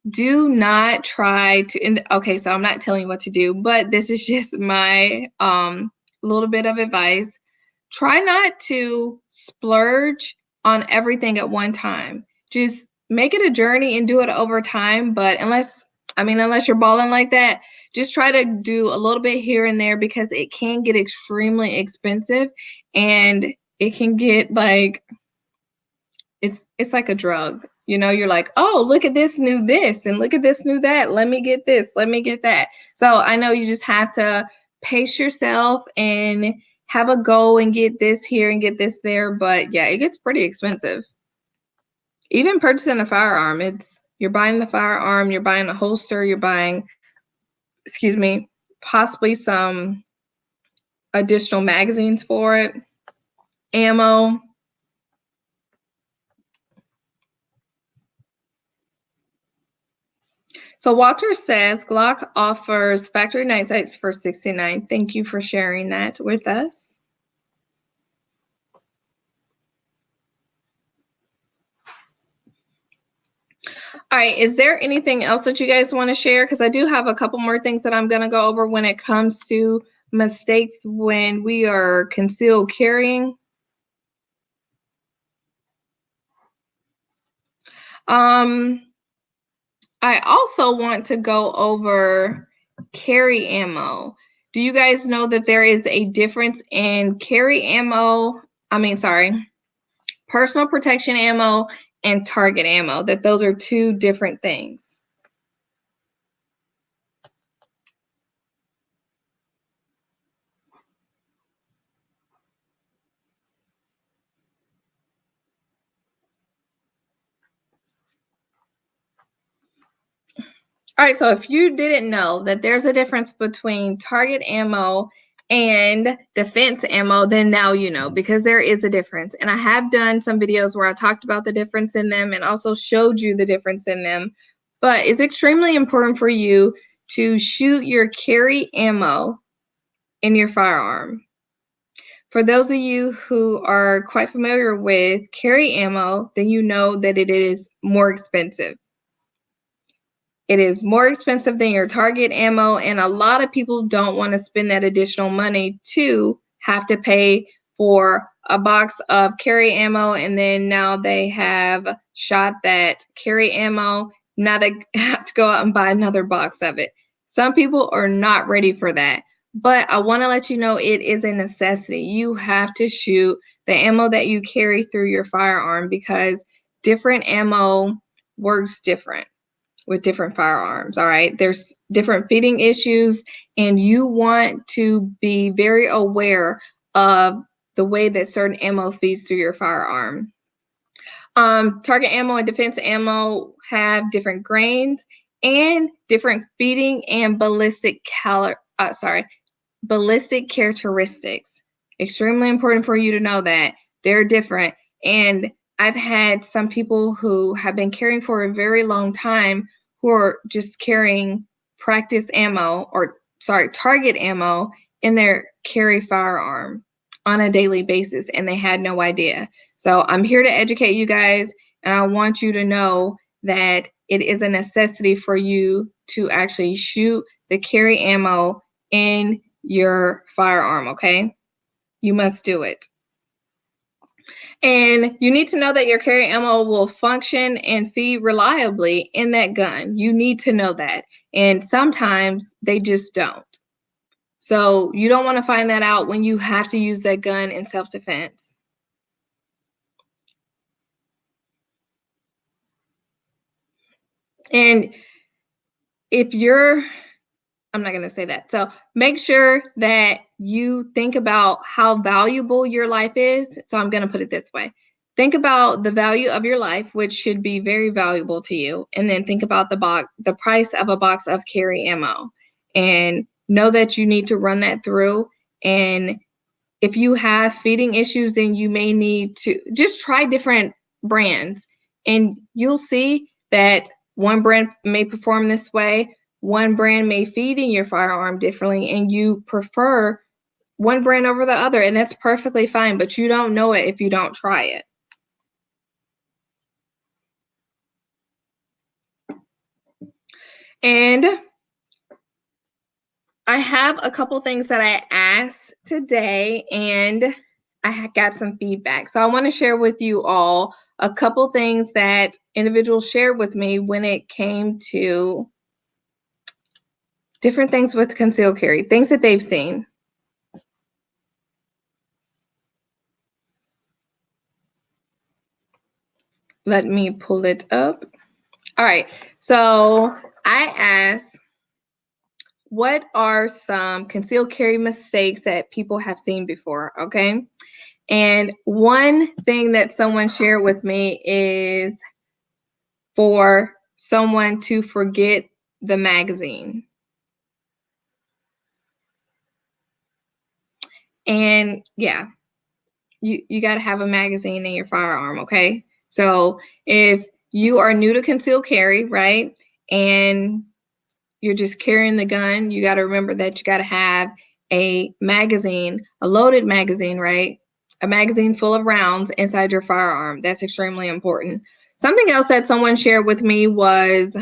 Do not try to, okay, so I'm not telling you what to do, but this is just my little bit of advice. Try not to splurge on everything at one time. Just make it a journey and do it over time. But unless you're balling like that, just try to do a little bit here and there, because it can get extremely expensive, and it can get like, it's like a drug. You know, you're like, oh, look at this new this, and look at this new that. Let me get this, let me get that. So I know you just have to pace yourself and have a goal and get this here and get this there. But yeah, it gets pretty expensive. Even purchasing a firearm, you're buying the firearm, you're buying a holster, you're buying, excuse me, possibly some additional magazines for it, ammo. So Walter says Glock offers factory night sights for $69. Thank you for sharing that with us. All right, is there anything else that you guys want to share? Because I do have a couple more things that I'm going to go over when it comes to mistakes when we are concealed carrying. I also want to go over carry ammo. Do you guys know that there is a difference in carry ammo? Personal protection ammo and target ammo, that those are two different things. All right, so if you didn't know that there's a difference between target ammo and defense ammo, then now you know, because there is a difference. And I have done some videos where I talked about the difference in them and also showed you the difference in them. But it's extremely important for you to shoot your carry ammo in your firearm. For those of you who are quite familiar with carry ammo, then you know that it is more expensive. It is more expensive than your target ammo, and a lot of people don't want to spend that additional money to have to pay for a box of carry ammo, and then now they have shot that carry ammo. Now they have to go out and buy another box of it. Some people are not ready for that, but I want to let you know it is a necessity. You have to shoot the ammo that you carry through your firearm because different ammo works different with different firearms. All right, there's different feeding issues, and you want to be very aware of the way that certain ammo feeds through your firearm. Target ammo and defense ammo have different grains and different feeding and ballistic characteristics. Extremely important for you to know that they're different. And I've had some people who have been carrying for a very long time who are just carrying target ammo in their carry firearm on a daily basis, and they had no idea. So I'm here to educate you guys, and I want you to know that it is a necessity for you to actually shoot the carry ammo in your firearm, okay? You must do it. And you need to know that your carry ammo will function and feed reliably in that gun. You need to know that. And sometimes they just don't. So you don't want to find that out when you have to use that gun in self-defense. And if you're, I'm not going to say that. So make sure that you think about how valuable your life is. So I'm going to put it this way. Think about the value of your life, which should be very valuable to you. And then think about the price of a box of carry ammo. And know that you need to run that through. And if you have feeding issues, then you may need to just try different brands. And you'll see that one brand may perform this way, one brand may feed in your firearm differently, and you prefer one brand over the other, and that's perfectly fine, but you don't know it if you don't try it. And I have a couple things that I asked today, and I got some feedback. So I want to share with you all a couple things that individuals shared with me when it came to different things with concealed carry, things that they've seen. Let me pull it up. All right, so I asked, what are some concealed carry mistakes that people have seen before, okay? And one thing that someone shared with me is for someone to forget the magazine. And yeah, you got to have a magazine in your firearm, okay? So if you are new to concealed carry, right, and you're just carrying the gun, you got to remember that you got to have a magazine, a loaded magazine, right? A magazine full of rounds inside your firearm. That's extremely important. Something else that someone shared with me was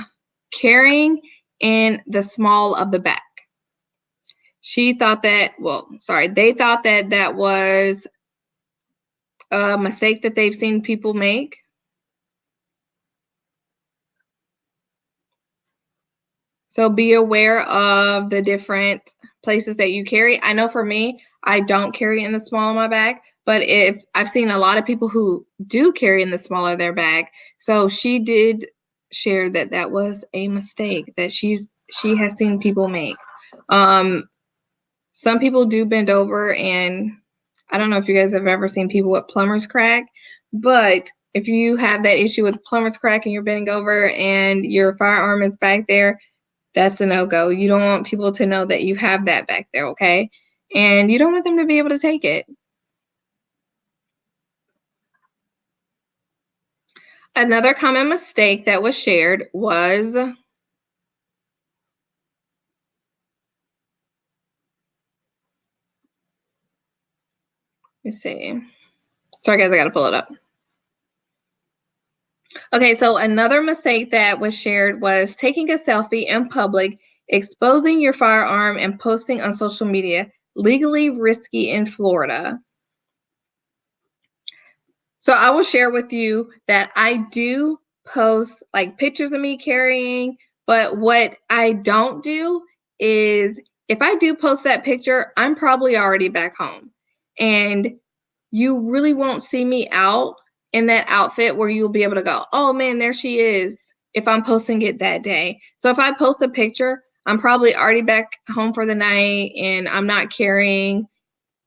carrying in the small of the back. She thought that, they thought that that was a mistake that they've seen people make. So be aware of the different places that you carry. I know for me, I don't carry in the small of my bag, but if I've seen a lot of people who do carry in the small of their bag. So she did share that that was a mistake that she has seen people make. Some people do bend over, and I don't know if you guys have ever seen people with plumber's crack, but if you have that issue with plumber's crack and you're bending over and your firearm is back there, that's a no-go. You don't want people to know that you have that back there, okay? And you don't want them to be able to take it. Another common mistake that was shared was, let's see. Sorry guys, I gotta pull it up. Okay, so another mistake that was shared was taking a selfie in public, exposing your firearm, and posting on social media. Legally risky in Florida. So I will share with you that I do post like pictures of me carrying, but what I don't do is if I do post that picture, I'm probably already back home. And you really won't see me out in that outfit where you'll be able to go, oh man, there she is, if I'm posting it that day. So if I post a picture, I'm probably already back home for the night and I'm not carrying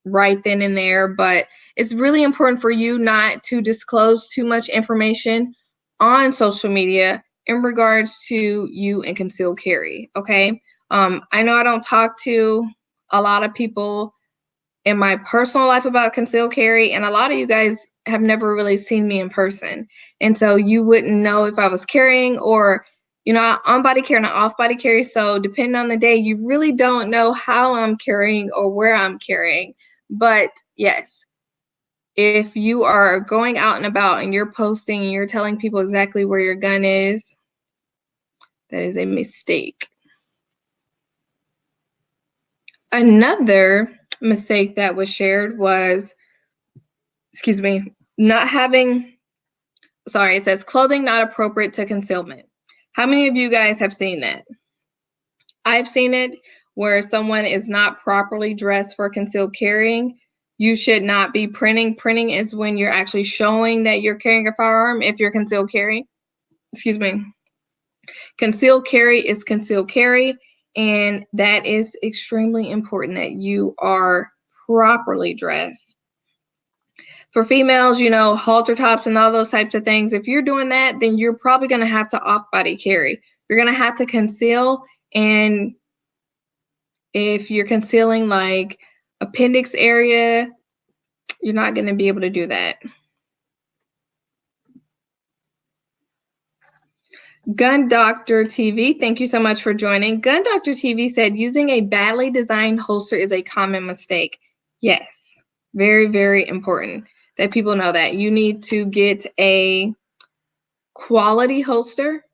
right then and there. But it's really important for you not to disclose too much information on social media in regards to you and concealed carry, okay? I know I don't talk to a lot of people in my personal life about concealed carry, and a lot of you guys have never really seen me in person. And so you wouldn't know if I was carrying or, on body carry and off body carry. So depending on the day, you really don't know how I'm carrying or where I'm carrying. But yes, if you are going out and about and you're posting and you're telling people exactly where your gun is, that is a mistake. Another mistake that was shared was, not having, it says clothing not appropriate to concealment. How many of you guys have seen that? I've seen it where someone is not properly dressed for concealed carrying. You should not be printing. Printing is when you're actually showing that you're carrying a firearm if you're concealed carry. Concealed carry is concealed carry, and that is extremely important that you are properly dressed. For females, halter tops and all those types of things, if you're doing that, then you're probably going to have to off-body carry. You're going to have to conceal, and if you're concealing like appendix area, you're not going to be able to do that. Gun Doctor TV, thank you so much for joining. Gun Doctor TV said using a badly designed holster is a common mistake. Yes, very, very important that people know that. You need to get a quality holster.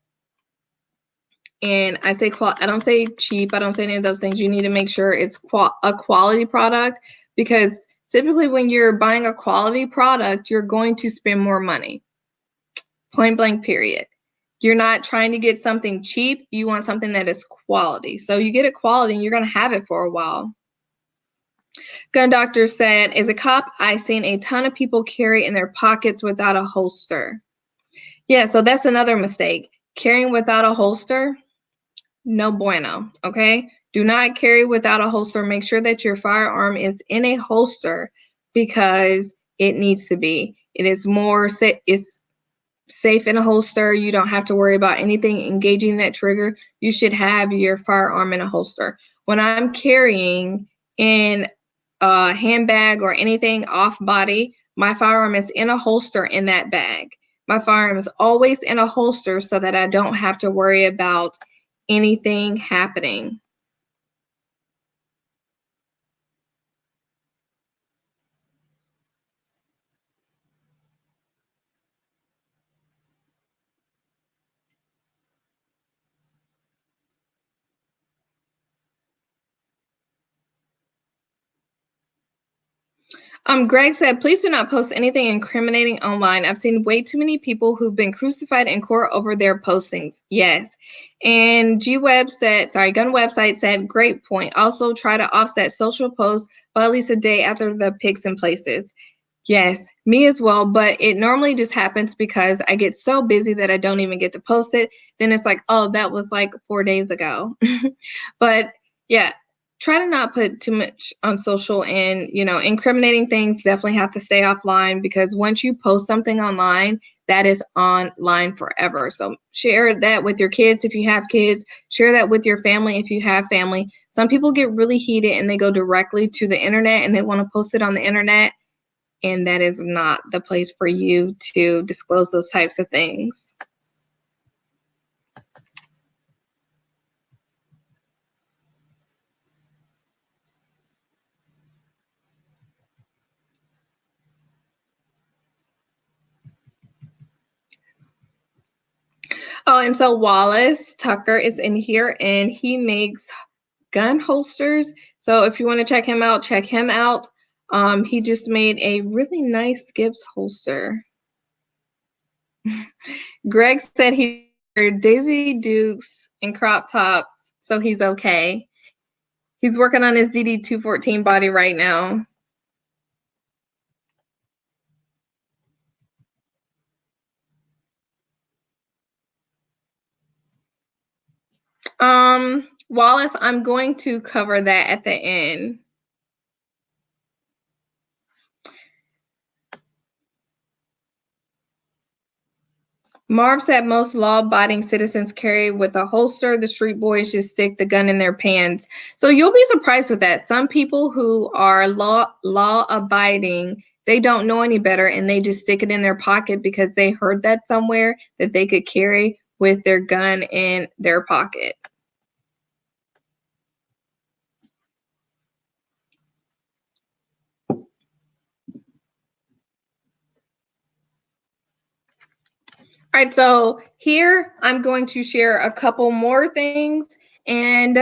And I say I don't say cheap. I don't say any of those things. You need to make sure it's a quality product, because typically when you're buying a quality product, you're going to spend more money. Point blank, period. You're not trying to get something cheap. You want something that is quality. So you get it quality and you're going to have it for a while. Gun Doctor said, as a cop, I've seen a ton of people carry in their pockets without a holster. Yeah, so that's another mistake. Carrying without a holster, no bueno, okay? Do not carry without a holster. Make sure that your firearm is in a holster because it needs to be. It is more, it's safe in a holster. You don't have to worry about anything engaging that trigger. You should have your firearm in a holster. When I'm carrying in a handbag or anything off body, my firearm is in a holster in that bag. My firearm is always in a holster so that I don't have to worry about anything happening. Greg said, please do not post anything incriminating online. I've seen way too many people who've been crucified in court over their postings. Yes. And Gun Website said, great point. Also try to offset social posts by at least a day after the pics and places. Yes, me as well. But it normally just happens because I get so busy that I don't even get to post it. Then it's like, oh, that was like 4 days ago. But yeah, try to not put too much on social, and incriminating things definitely have to stay offline, because once you post something online, that is online forever. So share that with your kids if you have kids, share that with your family if you have family. Some people get really heated and they go directly to the internet and they want to post it on the internet, and that is not the place for you to disclose those types of things. Oh, and so Wallace Tucker is in here, and he makes gun holsters. So if you want to check him out, check him out. He just made a really nice Gibbs holster. Greg said he wear Daisy Dukes and crop tops, so he's okay. He's working on his DD-214 body right now. Wallace, I'm going to cover that at the end. Marv said most law-abiding citizens carry with a holster. The street boys just stick the gun in their pants. So you'll be surprised with that. Some people who are law-abiding, they don't know any better, and they just stick it in their pocket because they heard that somewhere that they could carry with their gun in their pocket. All right, so here I'm going to share a couple more things. And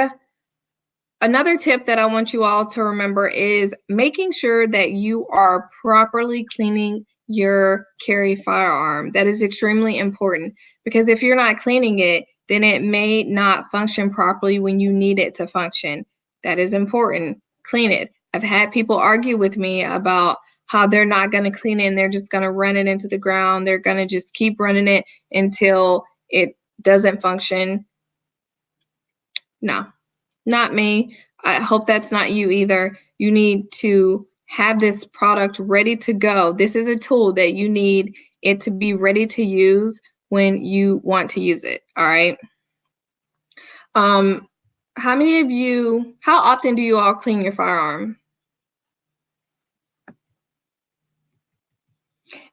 another tip that I want you all to remember is making sure that you are properly cleaning your carry firearm. That is extremely important, because if you're not cleaning it, then it may not function properly when you need it to function. That is important. Clean it. I've had people argue with me about how they're not going to clean it and they're just going to run it into the ground. They're going to just keep running it until it doesn't function. No, not me. I hope that's not you either. You need to have this product ready to go. This is a tool that you need it to be ready to use when you want to use it. All right. How often do you all clean your firearm?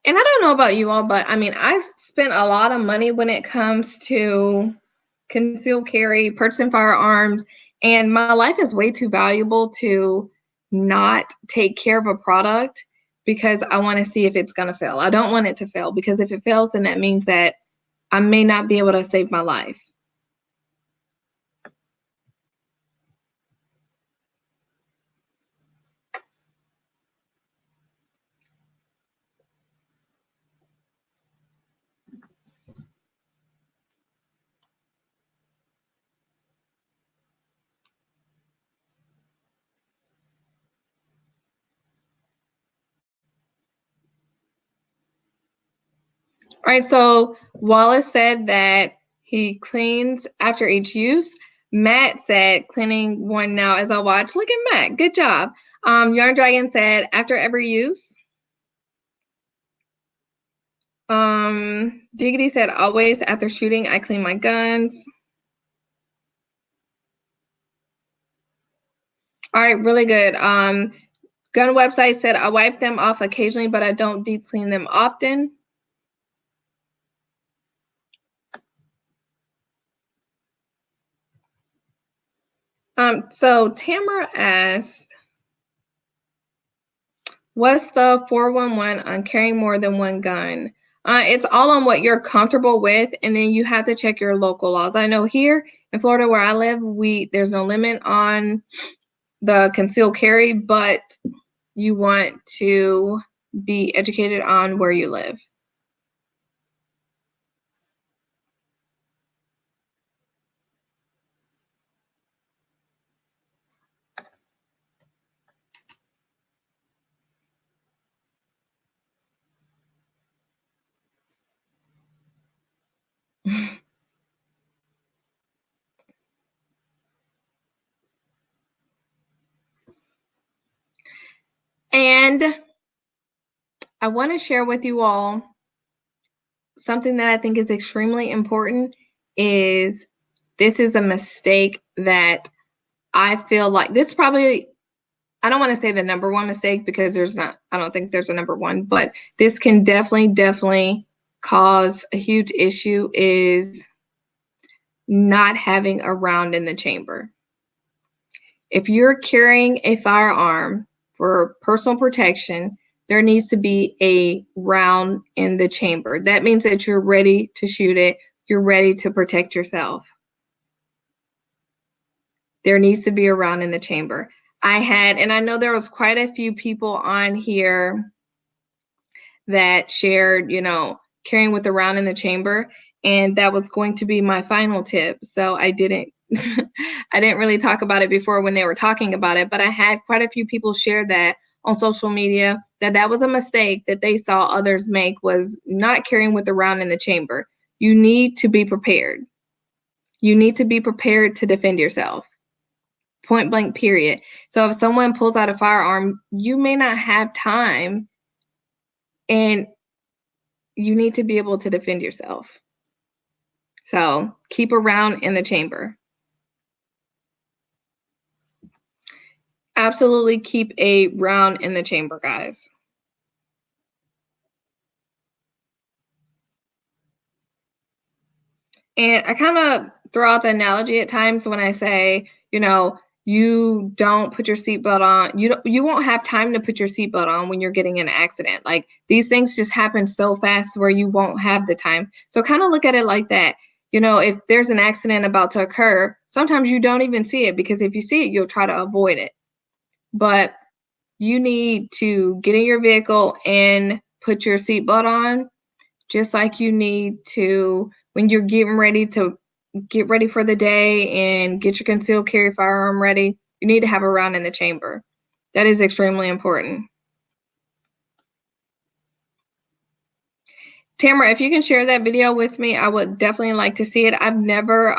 And I don't know about you all, but I mean, I've spent a lot of money when it comes to concealed carry, purchasing firearms, and my life is way too valuable to not take care of a product because I want to see if it's going to fail. I don't want it to fail, because if it fails, then that means that I may not be able to save my life. All right, so Wallace said that he cleans after each use. Matt said cleaning one now as I watch. Look at Matt, good job. Yarn Dragon said after every use. Diggity said, always after shooting, I clean my guns. All right, really good. Gun website said, I wipe them off occasionally, but I don't deep clean them often. So Tamara asked, what's the 411 on carrying more than one gun? It's all on what you're comfortable with, and then you have to check your local laws. I know here in Florida where I live, there's no limit on the concealed carry, but you want to be educated on where you live. And I want to share with you all something that I think is extremely important. Is this is a mistake that I feel like this probably, I don't want to say the number one mistake because I don't think there's a number one, but this can definitely cause a huge issue, is not having a round in the chamber. If you're carrying a firearm for personal protection, there needs to be a round in the chamber. That means that you're ready to shoot it. You're ready to protect yourself. There needs to be a round in the chamber. And I know there was quite a few people on here that shared, carrying with a round in the chamber. And that was going to be my final tip. So I didn't really talk about it before when they were talking about it, but I had quite a few people share that on social media, that was a mistake that they saw others make, was not carrying with a round in the chamber. You need to be prepared. You need to be prepared to defend yourself. Point blank, period. So if someone pulls out a firearm, you may not have time, and you need to be able to defend yourself. So keep a round in the chamber. Absolutely keep a round in the chamber, guys. And I kind of throw out the analogy at times when I say, you don't put your seatbelt on. You won't have time to put your seatbelt on when you're getting in an accident. Like, these things just happen so fast where you won't have the time. So kind of look at it like that. If there's an accident about to occur, sometimes you don't even see it, because if you see it, you'll try to avoid it. But you need to get in your vehicle and put your seatbelt on, just like you need to, when you're getting ready to get ready for the day and get your concealed carry firearm ready, you need to have a round in the chamber. That is extremely important. Tamara, if you can share that video with me, I would definitely like to see it. I've never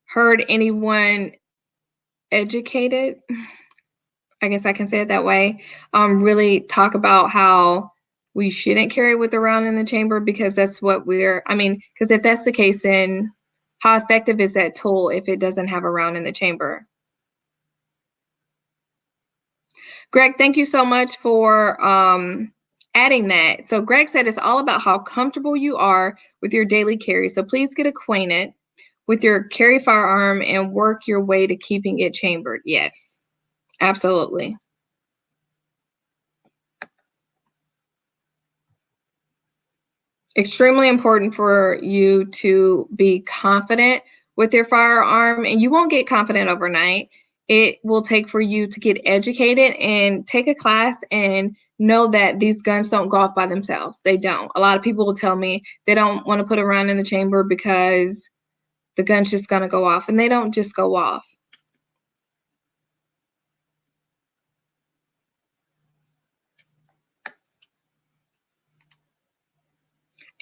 heard anyone educated, I guess I can say it that way, really talk about how we shouldn't carry with a round in the chamber, because that's what because if that's the case, then how effective is that tool if it doesn't have a round in the chamber? Greg, thank you so much for adding that. So Greg said it's all about how comfortable you are with your daily carry. So please get acquainted with your carry firearm and work your way to keeping it chambered. Yes, absolutely. Extremely important for you to be confident with your firearm, and you won't get confident overnight. It will take for you to get educated and take a class and know that these guns don't go off by themselves. They don't. A lot of people will tell me they don't want to put a round in the chamber because the gun's just going to go off, and they don't just go off.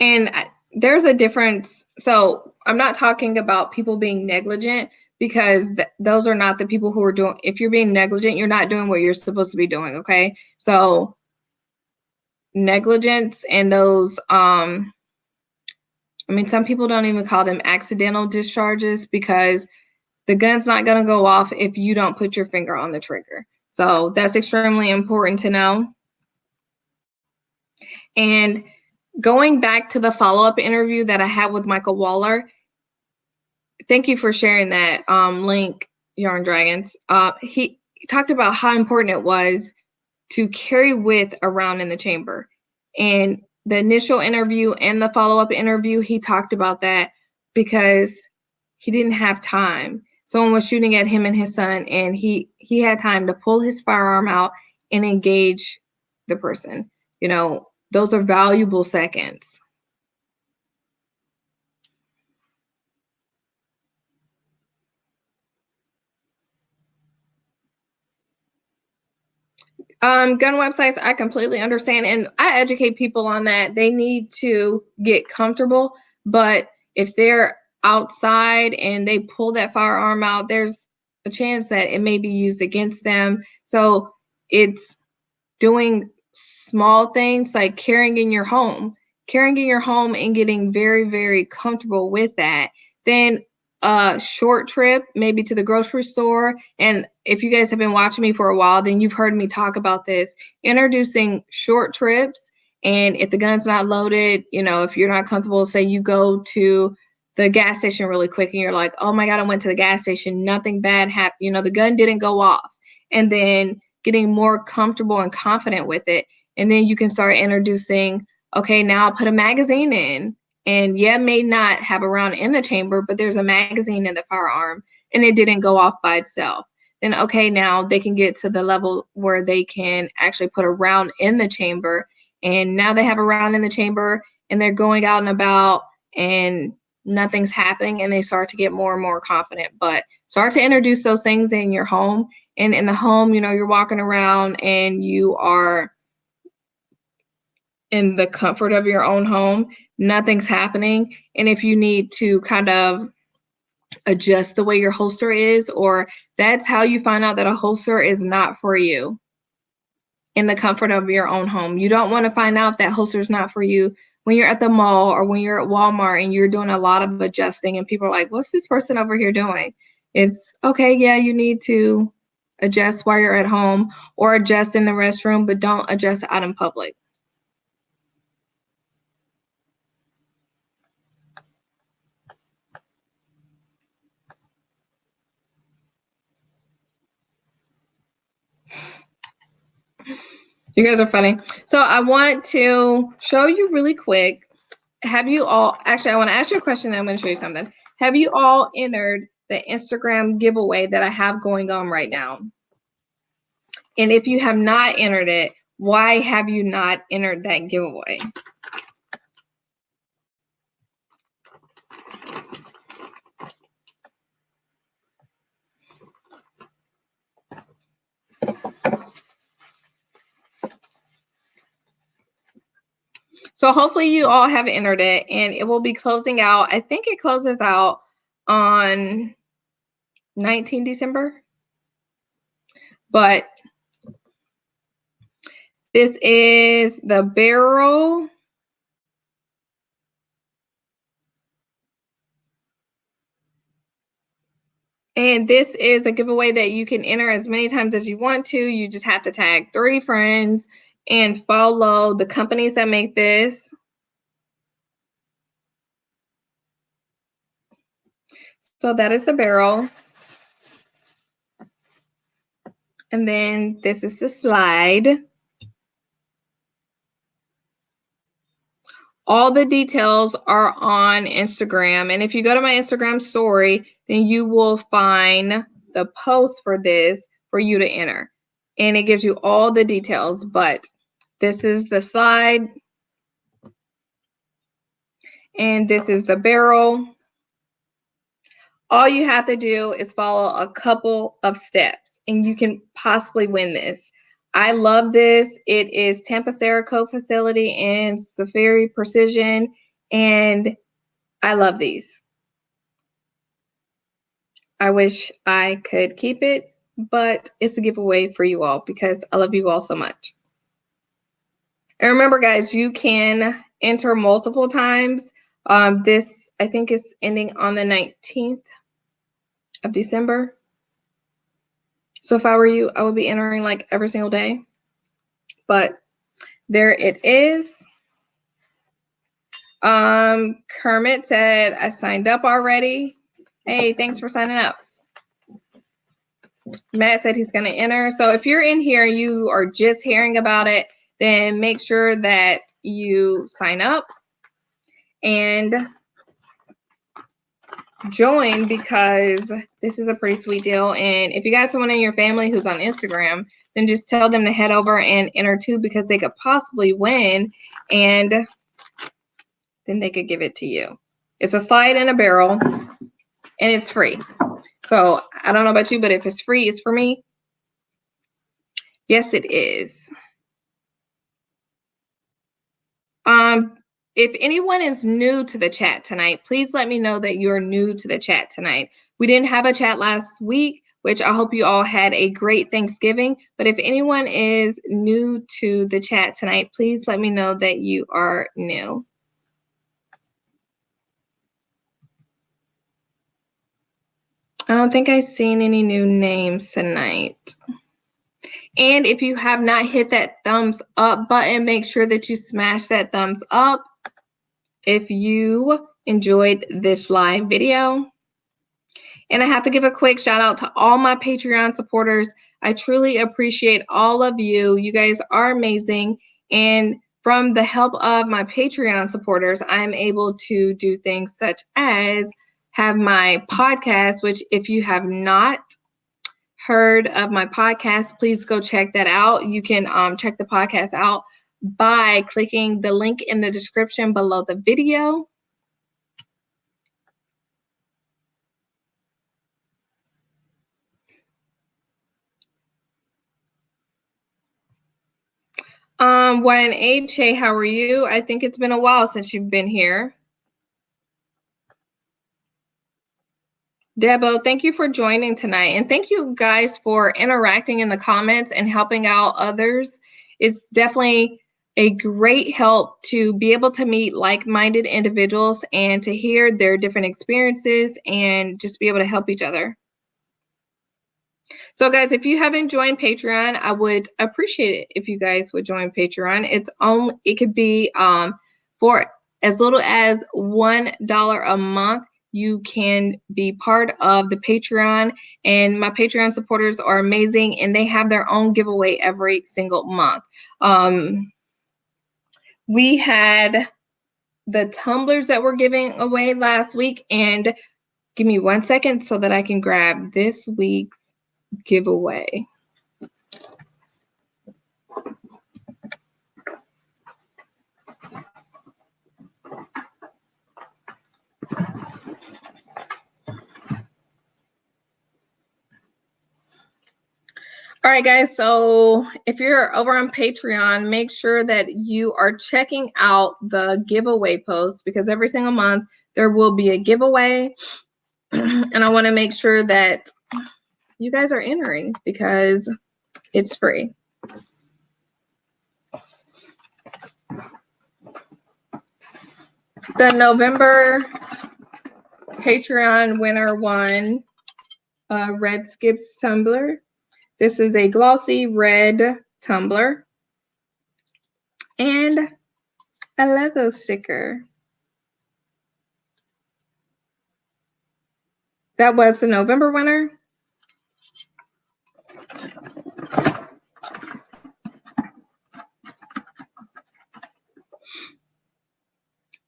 And there's a difference. So I'm not talking about people being negligent, because those are not the people who are doing, if you're being negligent, you're not doing what you're supposed to be doing, okay? So negligence and those, I mean, some people don't even call them accidental discharges, because the gun's not going to go off if you don't put your finger on the trigger. So that's extremely important to know. And going back to the follow-up interview that I had with Michael Waller, thank you for sharing that link, Yarn Dragons. He talked about how important it was to carry with around in the chamber. And the initial interview and the follow-up interview, he talked about that because he didn't have time. Someone was shooting at him and his son, and he had time to pull his firearm out and engage the person. You know, those are valuable seconds. Gun websites, I completely understand, and I educate people on that. They need to get comfortable, but if they're outside and they pull that firearm out, there's a chance that it may be used against them. So it's doing small things like carrying in your home and getting very, very comfortable with that. Then a short trip, maybe to the grocery store. And if you guys have been watching me for a while, then you've heard me talk about this, introducing short trips. And if the gun's not loaded, you know, if you're not comfortable, say you go to the gas station really quick and you're like, oh my God, I went to the gas station, nothing bad happened, you know, the gun didn't go off. And then getting more comfortable and confident with it. And then you can start introducing, okay, now I'll put a magazine in. And yeah, it may not have a round in the chamber, but there's a magazine in the firearm and it didn't go off by itself. Then, okay, now they can get to the level where they can actually put a round in the chamber. And now they have a round in the chamber and they're going out and about and nothing's happening, and they start to get more and more confident. But start to introduce those things in your home. And in the home, you know, you're walking around and you are in the comfort of your own home, nothing's happening. And if you need to kind of adjust the way your holster is, or that's how you find out that a holster is not for you, in the comfort of your own home. You don't want to find out that holster is not for you when you're at the mall or when you're at Walmart and you're doing a lot of adjusting and people are like, what's this person over here doing? It's okay, yeah, you need to adjust while you're at home or adjust in the restroom, but don't adjust out in public. You guys are funny. So I want to show you really quick. Have you all, actually, I want to ask you a question, then I'm going to show you something. Have you all entered the Instagram giveaway that I have going on right now? And if you have not entered it, why have you not entered that giveaway? So hopefully you all have entered it, and it will be closing out. I think it closes out on 19 December. But this is the barrel. And this is a giveaway that you can enter as many times as you want to. You just have to tag 3 friends and follow the companies that make this. So that is the barrel. And then this is the slide. All the details are on Instagram. And if you go to my Instagram story, then you will find the post for this for you to enter. And it gives you all the details, but this is the slide. And this is the barrel. All you have to do is follow a couple of steps and you can possibly win this. I love this. It is Tampa Cerakote facility and Safari Precision, and I love these. I wish I could keep it, but it's a giveaway for you all because I love you all so much. And remember, guys, you can enter multiple times. This, I think, is ending on the 19th of December. So if I were you, I would be entering like every single day. But there it is. Kermit said, I signed up already. Hey, thanks for signing up. Matt said he's going to enter. So if you're in here and you are just hearing about it, then make sure that you sign up and join, because this is a pretty sweet deal. And if you got someone in your family who's on Instagram, then just tell them to head over and enter too, because they could possibly win, and then they could give it to you. It's a slide in a barrel, and it's free. So I don't know about you, but if it's free, it's for me. Yes, it is. If anyone is new to the chat tonight, please let me know that you're new to the chat tonight. We didn't have a chat last week, which I hope you all had a great Thanksgiving. But if anyone is new to the chat tonight, please let me know that you are new. I don't think I've seen any new names tonight. And if you have not hit that thumbs up button, make sure that you smash that thumbs up if you enjoyed this live video. And I have to give a quick shout out to all my Patreon supporters. I truly appreciate all of you. You guys are amazing. And from the help of my Patreon supporters, I'm able to do things such as have my podcast, which if you have not heard of my podcast, please go check that out. You can check the podcast out by clicking the link in the description below the video. When H, hey, how are you? I think it's been a while since you've been here. Debo, thank you for joining tonight. And thank you guys for interacting in the comments and helping out others. It's definitely a great help to be able to meet like-minded individuals and to hear their different experiences and just be able to help each other. So guys, if you haven't joined Patreon, I would appreciate it if you guys would join Patreon. It could be for as little as $1 a month. You can be part of the Patreon, and my Patreon supporters are amazing, and they have their own giveaway every single month. We had the tumblers that we're giving away last week, and give me 1 second so that I can grab this week's giveaway. All right, guys, so if you're over on Patreon, make sure that you are checking out the giveaway post, because every single month there will be a giveaway. And I want to make sure that you guys are entering because it's free. The November Patreon winner won Red Skips tumbler. This is a glossy red tumbler and a Lego sticker. That was the November winner.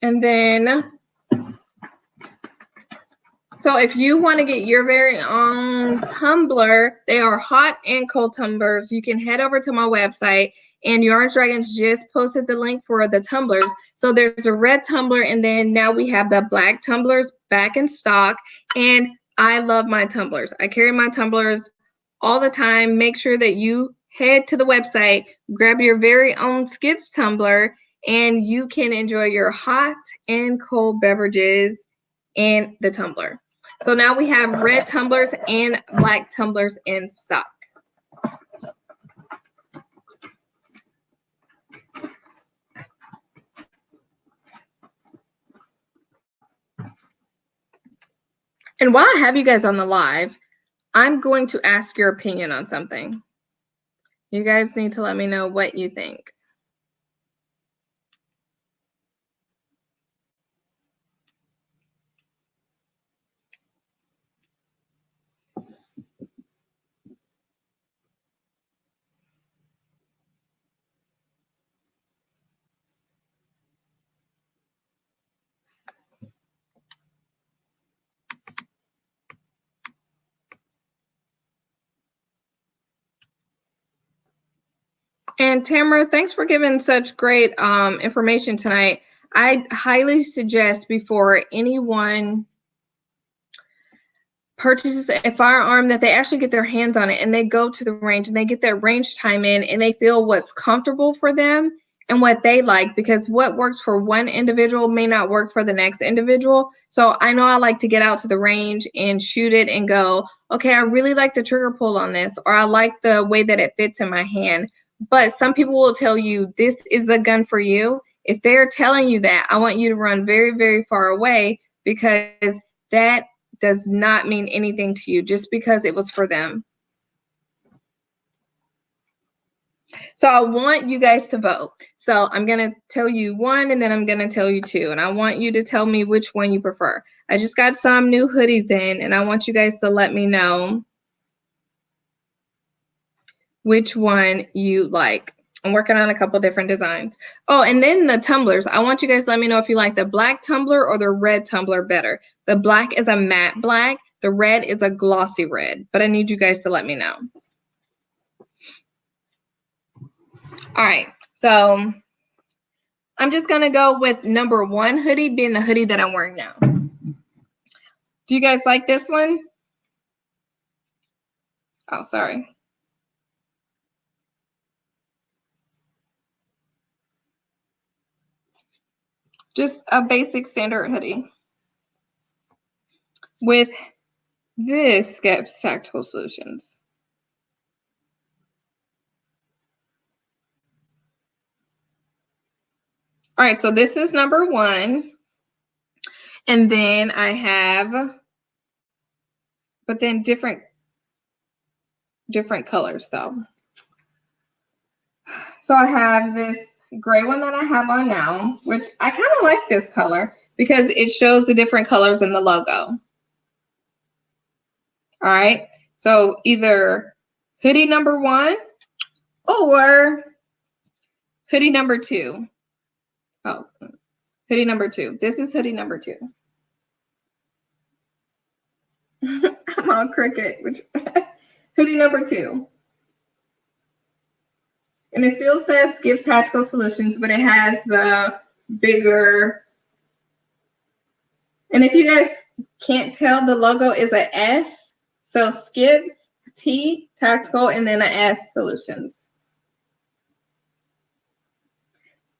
And then, so if you want to get your very own tumbler, they are hot and cold tumblers. You can head over to my website, and Yarns Dragons just posted the link for the tumblers. So there's a red tumbler, and then now we have the black tumblers back in stock. And I love my tumblers. I carry my tumblers all the time. Make sure that you head to the website, grab your very own Skips tumbler, and you can enjoy your hot and cold beverages in the tumbler. So now we have red tumblers and black tumblers in stock. And while I have you guys on the live, I'm going to ask your opinion on something. You guys need to let me know what you think. And Tamara, thanks for giving such great information tonight. I highly suggest before anyone purchases a firearm that they actually get their hands on it and they go to the range and they get their range time in and they feel what's comfortable for them and what they like, because what works for one individual may not work for the next individual. So I know I like to get out to the range and shoot it and go, okay, I really like the trigger pull on this, or I like the way that it fits in my hand. But some people will tell you this is the gun for you. If they're telling you that, I want you to run very, very far away, because that does not mean anything to you just because it was for them. So I want you guys to vote. So I'm going to tell you one and then I'm going to tell you two. And I want you to tell me which one you prefer. I just got some new hoodies in and I want you guys to let me know which one you like. I'm working on a couple different designs. Oh, and then the tumblers. I want you guys to let me know if you like the black tumbler or the red tumbler better. The black is a matte black. The red is a glossy red. But I need you guys to let me know. All right, so I'm just gonna go with number one hoodie being the hoodie that I'm wearing now. Do you guys like this one? Oh, sorry. Just a basic standard hoodie with this Skep's Tactical Solutions. All right, so this is number one. And then I have, but then different colors though. So I have this gray one that I have on now, which I kind of like this color because it shows the different colors in the logo. All right, so either hoodie number one or hoodie number two. Oh, hoodie number two. This is hoodie number two. I'm all crooked. Hoodie number two. And it still says Skip Tactical Solutions, but it has the bigger. And if you guys can't tell, the logo is a S. So Skips, T, Tactical, and then a S, Solutions.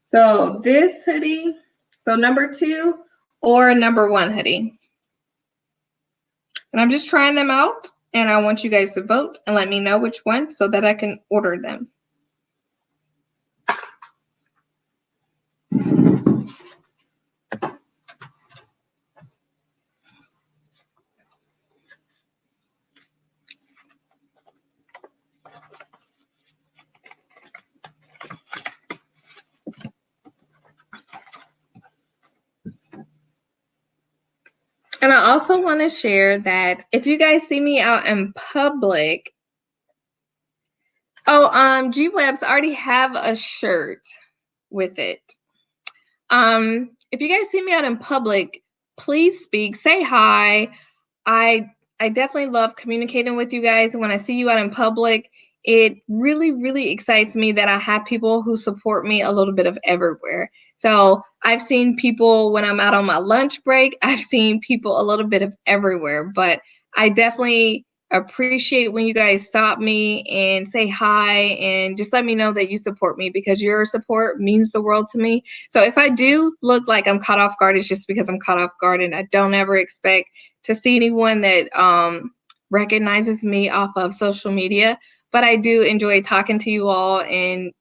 So this hoodie, so number two or number one hoodie. And I'm just trying them out, and I want you guys to vote and let me know which one so that I can order them. And I also want to share that if you guys see me out in public, G-Webs already have a shirt with it. If you guys see me out in public, please speak, say hi. I definitely love communicating with you guys. When I see you out in public, it really, really excites me that I have people who support me a little bit of everywhere. So I've seen people when I'm out on my lunch break. I've seen people a little bit of everywhere, but I definitely appreciate when you guys stop me and say hi and just let me know that you support me, because your support means the world to me. So if I do look like I'm caught off guard, it's just because I'm caught off guard, and I don't ever expect to see anyone that recognizes me off of social media. But I do enjoy talking to you all and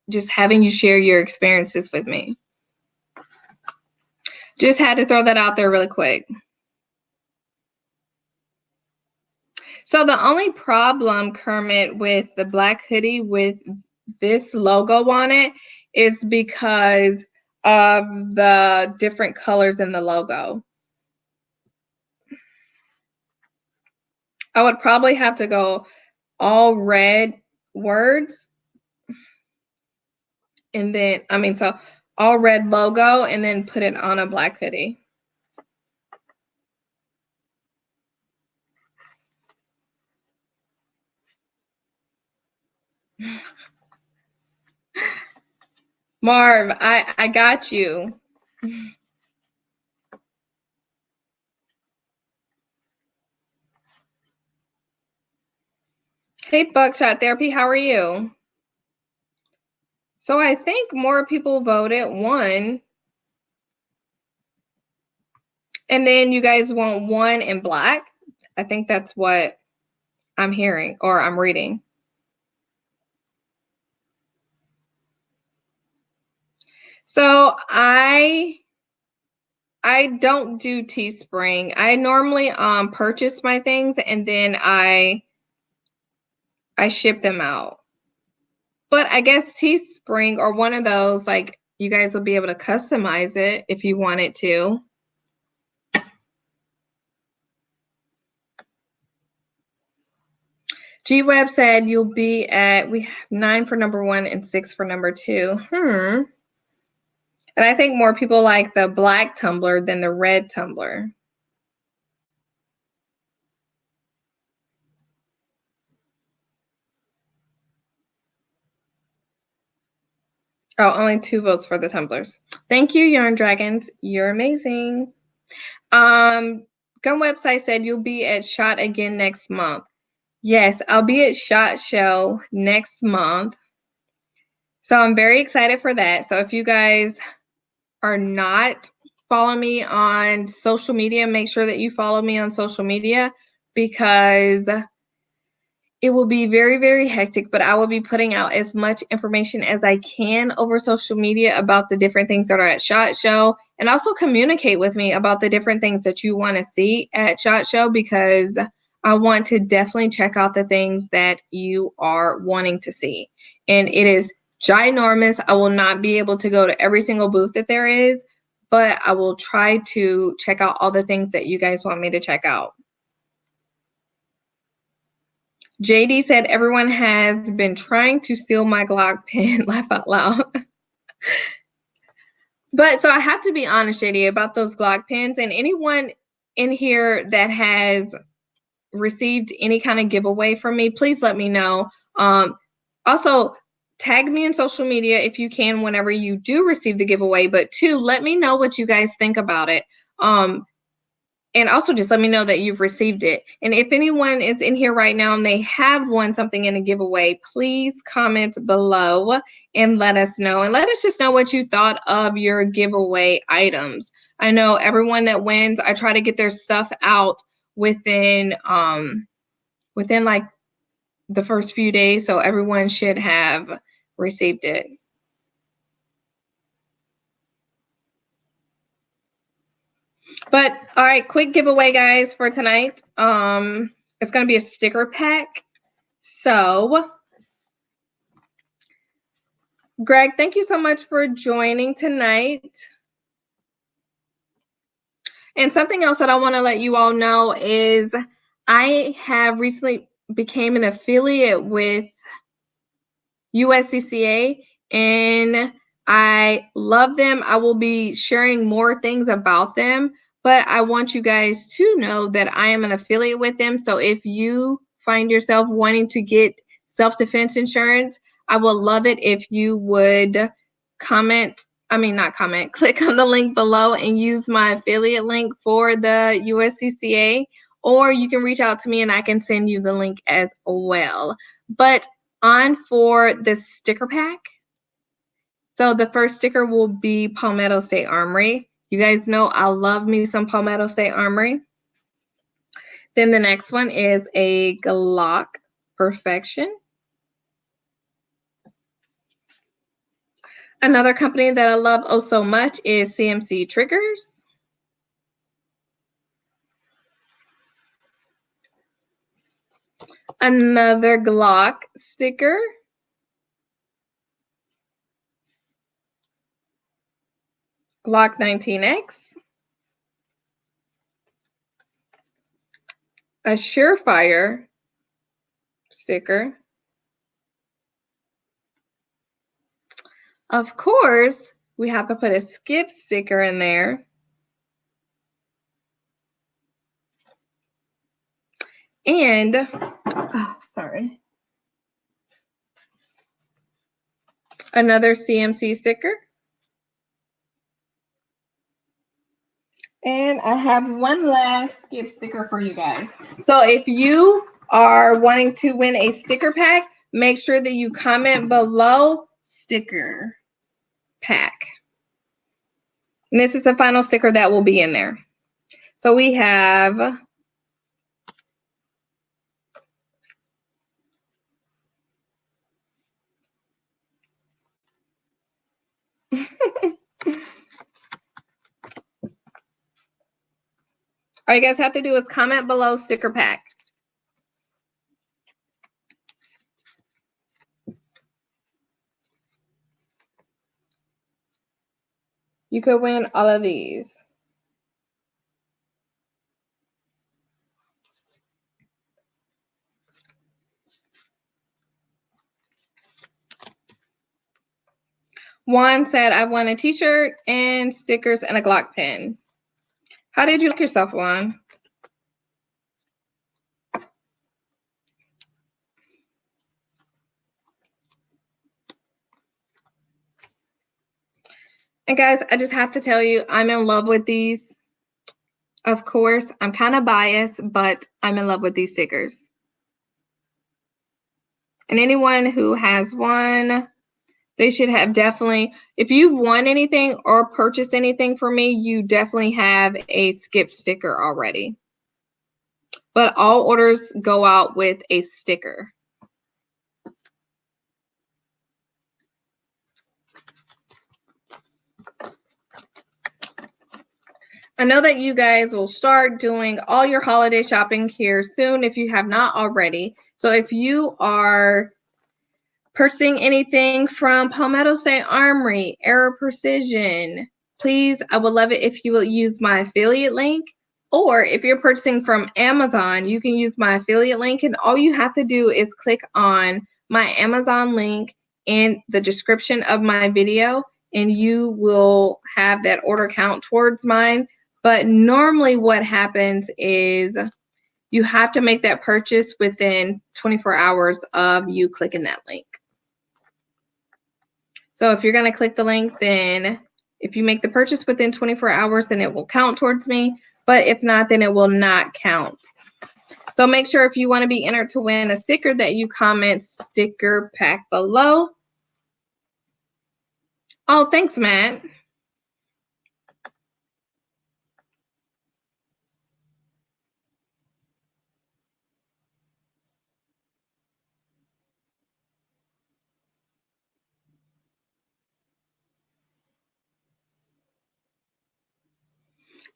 just having you share your experiences with me. Just had to throw that out there really quick. So the only problem, Kermit, with the black hoodie with this logo on it is because of the different colors in the logo. I would probably have to go all red words and then, so all red logo and then put it on a black hoodie. Marv, I got you. Hey, Buckshot Therapy, how are you? So I think more people voted 1. And then you guys want 1 in black? I think that's what I'm hearing or I'm reading. So I don't do Teespring. I normally purchase my things and then I ship them out. But I guess Teespring or one of those, like, you guys will be able to customize it if you wanted to. G-Web said you'll be at, we have 9 for number 1 and 6 for number 2. And I think more people like the black tumbler than the red tumbler. Oh, only 2 votes for the tumblers. Thank you, Yarn Dragons. You're amazing. Gun Website said you'll be at SHOT again next month. Yes, I'll be at SHOT Show next month. So I'm very excited for that. So if you guys are not following me on social media, make sure that you follow me on social media because it will be very, very hectic, but I will be putting out as much information as I can over social media about the different things that are at SHOT Show, and also communicate with me about the different things that you want to see at SHOT Show, because I want to definitely check out the things that you are wanting to see. And it is ginormous. I will not be able to go to every single booth that there is, but I will try to check out all the things that you guys want me to check out. JD said everyone has been trying to steal my Glock pen. Laugh out loud. But so I have to be honest, JD, about those Glock pens, and anyone in here that has received any kind of giveaway from me, please let me know. Also, tag me in social media if you can whenever you do receive the giveaway. But 2, let me know what you guys think about it. And also just let me know that you've received it. And if anyone is in here right now and they have won something in a giveaway, please comment below and let us know. And let us just know what you thought of your giveaway items. I know everyone that wins, I try to get their stuff out within like the first few days. So everyone should have received it. But all right, quick giveaway, guys, for tonight. It's gonna be a sticker pack. So, Greg, thank you so much for joining tonight. And something else that I want to let you all know is I have recently became an affiliate with USCCA, and I love them. I will be sharing more things about them, but I want you guys to know that I am an affiliate with them. So if you find yourself wanting to get self-defense insurance, I would love it if you would click on the link below and use my affiliate link for the USCCA, or you can reach out to me and I can send you the link as well. But on for the sticker pack. So the first sticker will be Palmetto State Armory. You guys know I love me some Palmetto State Armory. Then the next one is a Glock Perfection. Another company that I love oh so much is CMC Triggers. Another Glock sticker. Glock 19X. A Surefire sticker. Of course, we have to put a skip sticker in there. And, sorry. Another CMC sticker. And I have one last skip sticker for you guys. So if you are wanting to win a sticker pack, make sure that you comment below sticker pack. And this is the final sticker that will be in there. So we have all you guys have to do is comment below sticker pack. You could win all of these. Juan said, I won a t-shirt and stickers and a Glock pen. How did you like yourself, Juan? And guys, I just have to tell you, I'm in love with these. Of course, I'm kind of biased, but I'm in love with these stickers. And anyone who has one, they should have definitely, if you've won anything or purchased anything for me, you definitely have a skip sticker already. But all orders go out with a sticker. I know that you guys will start doing all your holiday shopping here soon if you have not already. So if you are purchasing anything from Palmetto State Armory, Arrow Precision, please, I would love it if you will use my affiliate link. Or if you're purchasing from Amazon, you can use my affiliate link, and all you have to do is click on my Amazon link in the description of my video, and you will have that order count towards mine. But normally what happens is you have to make that purchase within 24 hours of you clicking that link. So if you're going to click the link, then if you make the purchase within 24 hours, then it will count towards me. But if not, then it will not count. So make sure if you want to be entered to win a sticker that you comment sticker pack below. Oh, thanks, Matt.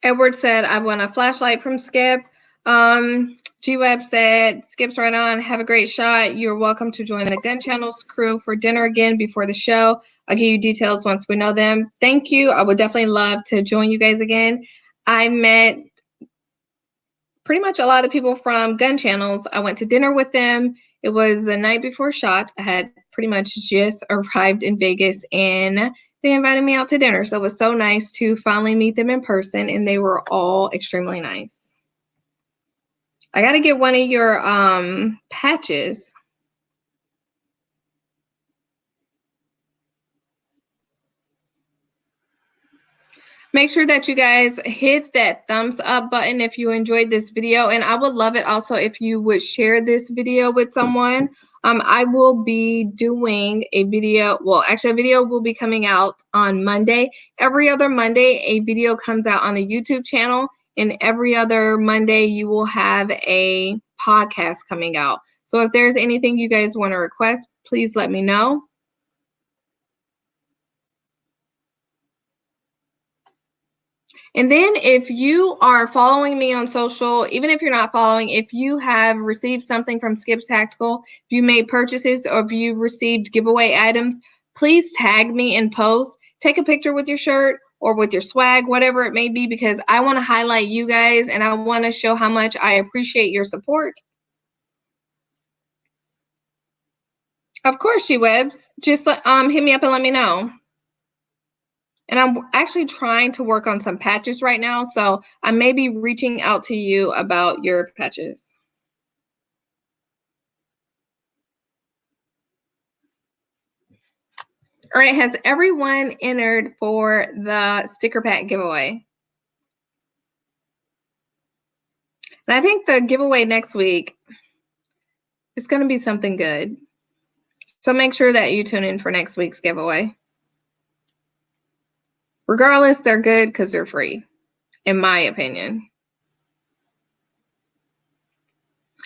Edward said, I want a flashlight from Skip. G-Web said, Skip's right on. Have a great shot. You're welcome to join the Gun Channel's crew for dinner again before the show. I'll give you details once we know them. Thank you. I would definitely love to join you guys again. I met pretty much a lot of people from Gun Channels. I went to dinner with them. It was the night before SHOT. I had pretty much just arrived in Vegas, and they invited me out to dinner. So it was so nice to finally meet them in person, and they were all extremely nice. I got to get one of your patches. Make sure that you guys hit that thumbs up button if you enjoyed this video. And I would love it also if you would share this video with someone. I will be doing a video. Well, actually, a video will be coming out on Monday. Every other Monday, a video comes out on the YouTube channel. And every other Monday, you will have a podcast coming out. So if there's anything you guys want to request, please let me know. And then if you are following me on social, even if you're not following, if you have received something from Skips Tactical, if you made purchases or if you've received giveaway items, please tag me in posts. Take a picture with your shirt or with your swag, whatever it may be, because I want to highlight you guys and I want to show how much I appreciate your support. Of course, G-Webs. Just hit me up and let me know. And I'm actually trying to work on some patches right now, so I may be reaching out to you about your patches. All right, has everyone entered for the sticker pack giveaway? And I think the giveaway next week is going to be something good. So make sure that you tune in for next week's giveaway. Regardless, they're good because they're free, in my opinion.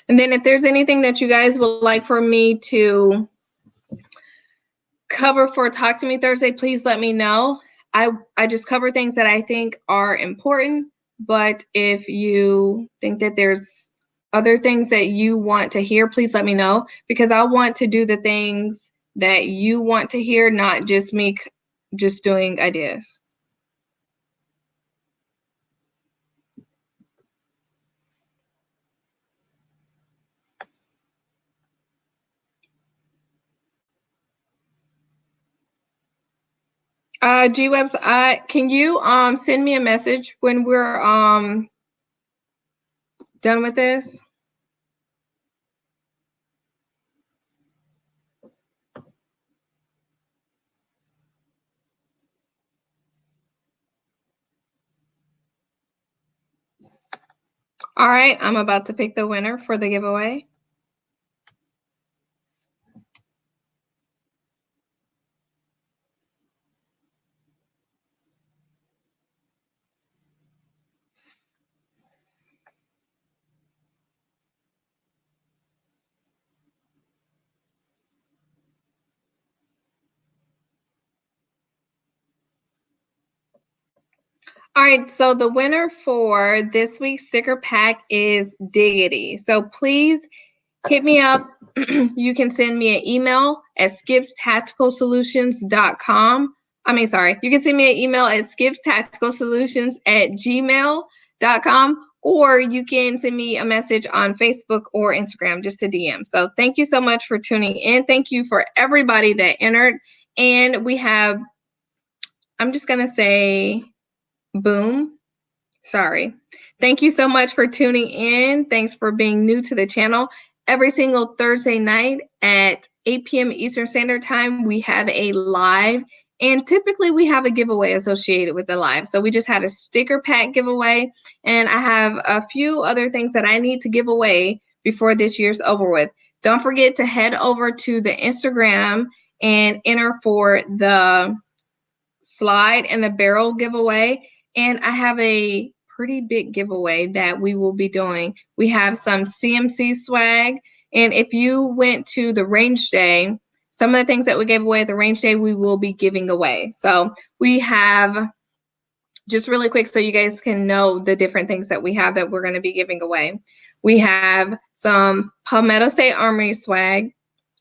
And then if there's anything that you guys would like for me to cover for Talk to Me Thursday, please let me know. I just cover things that I think are important, but if you think that there's other things that you want to hear, please let me know, because I want to do the things that you want to hear, not just me just doing ideas. G-Webs, can you send me a message when we're done with this? All right, I'm about to pick the winner for the giveaway. All right, so the winner for this week's sticker pack is Diggity. So please hit me up. You can send me an email at skipstacticalsolutions.com. You can send me an email at skipstacticalsolutions@gmail.com, or you can send me a message on Facebook or Instagram, just a DM. So thank you so much for tuning in. Thank you for everybody that entered. And we have, I'm just going to say, boom. Sorry. Thank you so much for tuning in. Thanks for being new to the channel. Every single Thursday night at 8 p.m. Eastern Standard Time, we have a live, and typically we have a giveaway associated with the live. So we just had a sticker pack giveaway, and I have a few other things that I need to give away before this year's over with. Don't forget to head over to the Instagram and enter for the slide and the barrel giveaway. And I have a pretty big giveaway that we will be doing. We have some CMC swag. And if you went to the range day, some of the things that we gave away at the range day, we will be giving away. So we have, just really quick so you guys can know the different things that we have that we're going to be giving away. We have some Palmetto State Armory swag.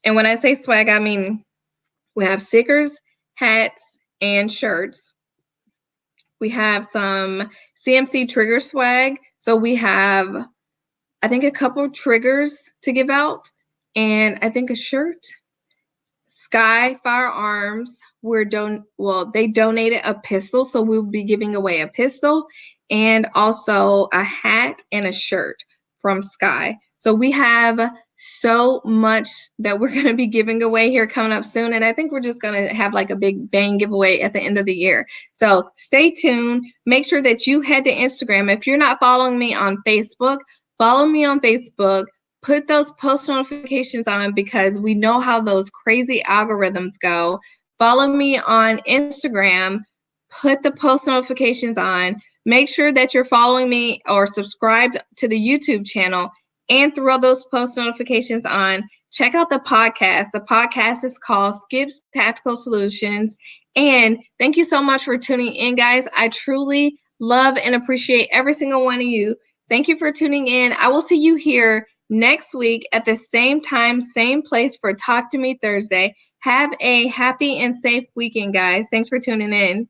And when I say swag, I mean we have stickers, hats, and shirts. We have some CMC trigger swag. So we have, I think, a couple triggers to give out, and I think a shirt. Sky Firearms, they donated a pistol, so we'll be giving away a pistol and also a hat and a shirt from Sky. So we have so much that we're going to be giving away here coming up soon, and I think we're just going to have like a big bang giveaway at the end of the year. So stay tuned. Make sure that you head to Instagram. If you're not following me on Facebook, follow me on Facebook. Put those post notifications on, because we know how those crazy algorithms go. Follow me on Instagram. Put the post notifications on. Make sure that you're following me or subscribed to the YouTube channel, and throw those post notifications on. Check out the podcast. The podcast is called Skips Tactical Solutions. And thank you so much for tuning in, guys. I truly love and appreciate every single one of you. Thank you for tuning in. I will see you here next week at the same time, same place for Talk to Me Thursday. Have a happy and safe weekend, guys. Thanks for tuning in.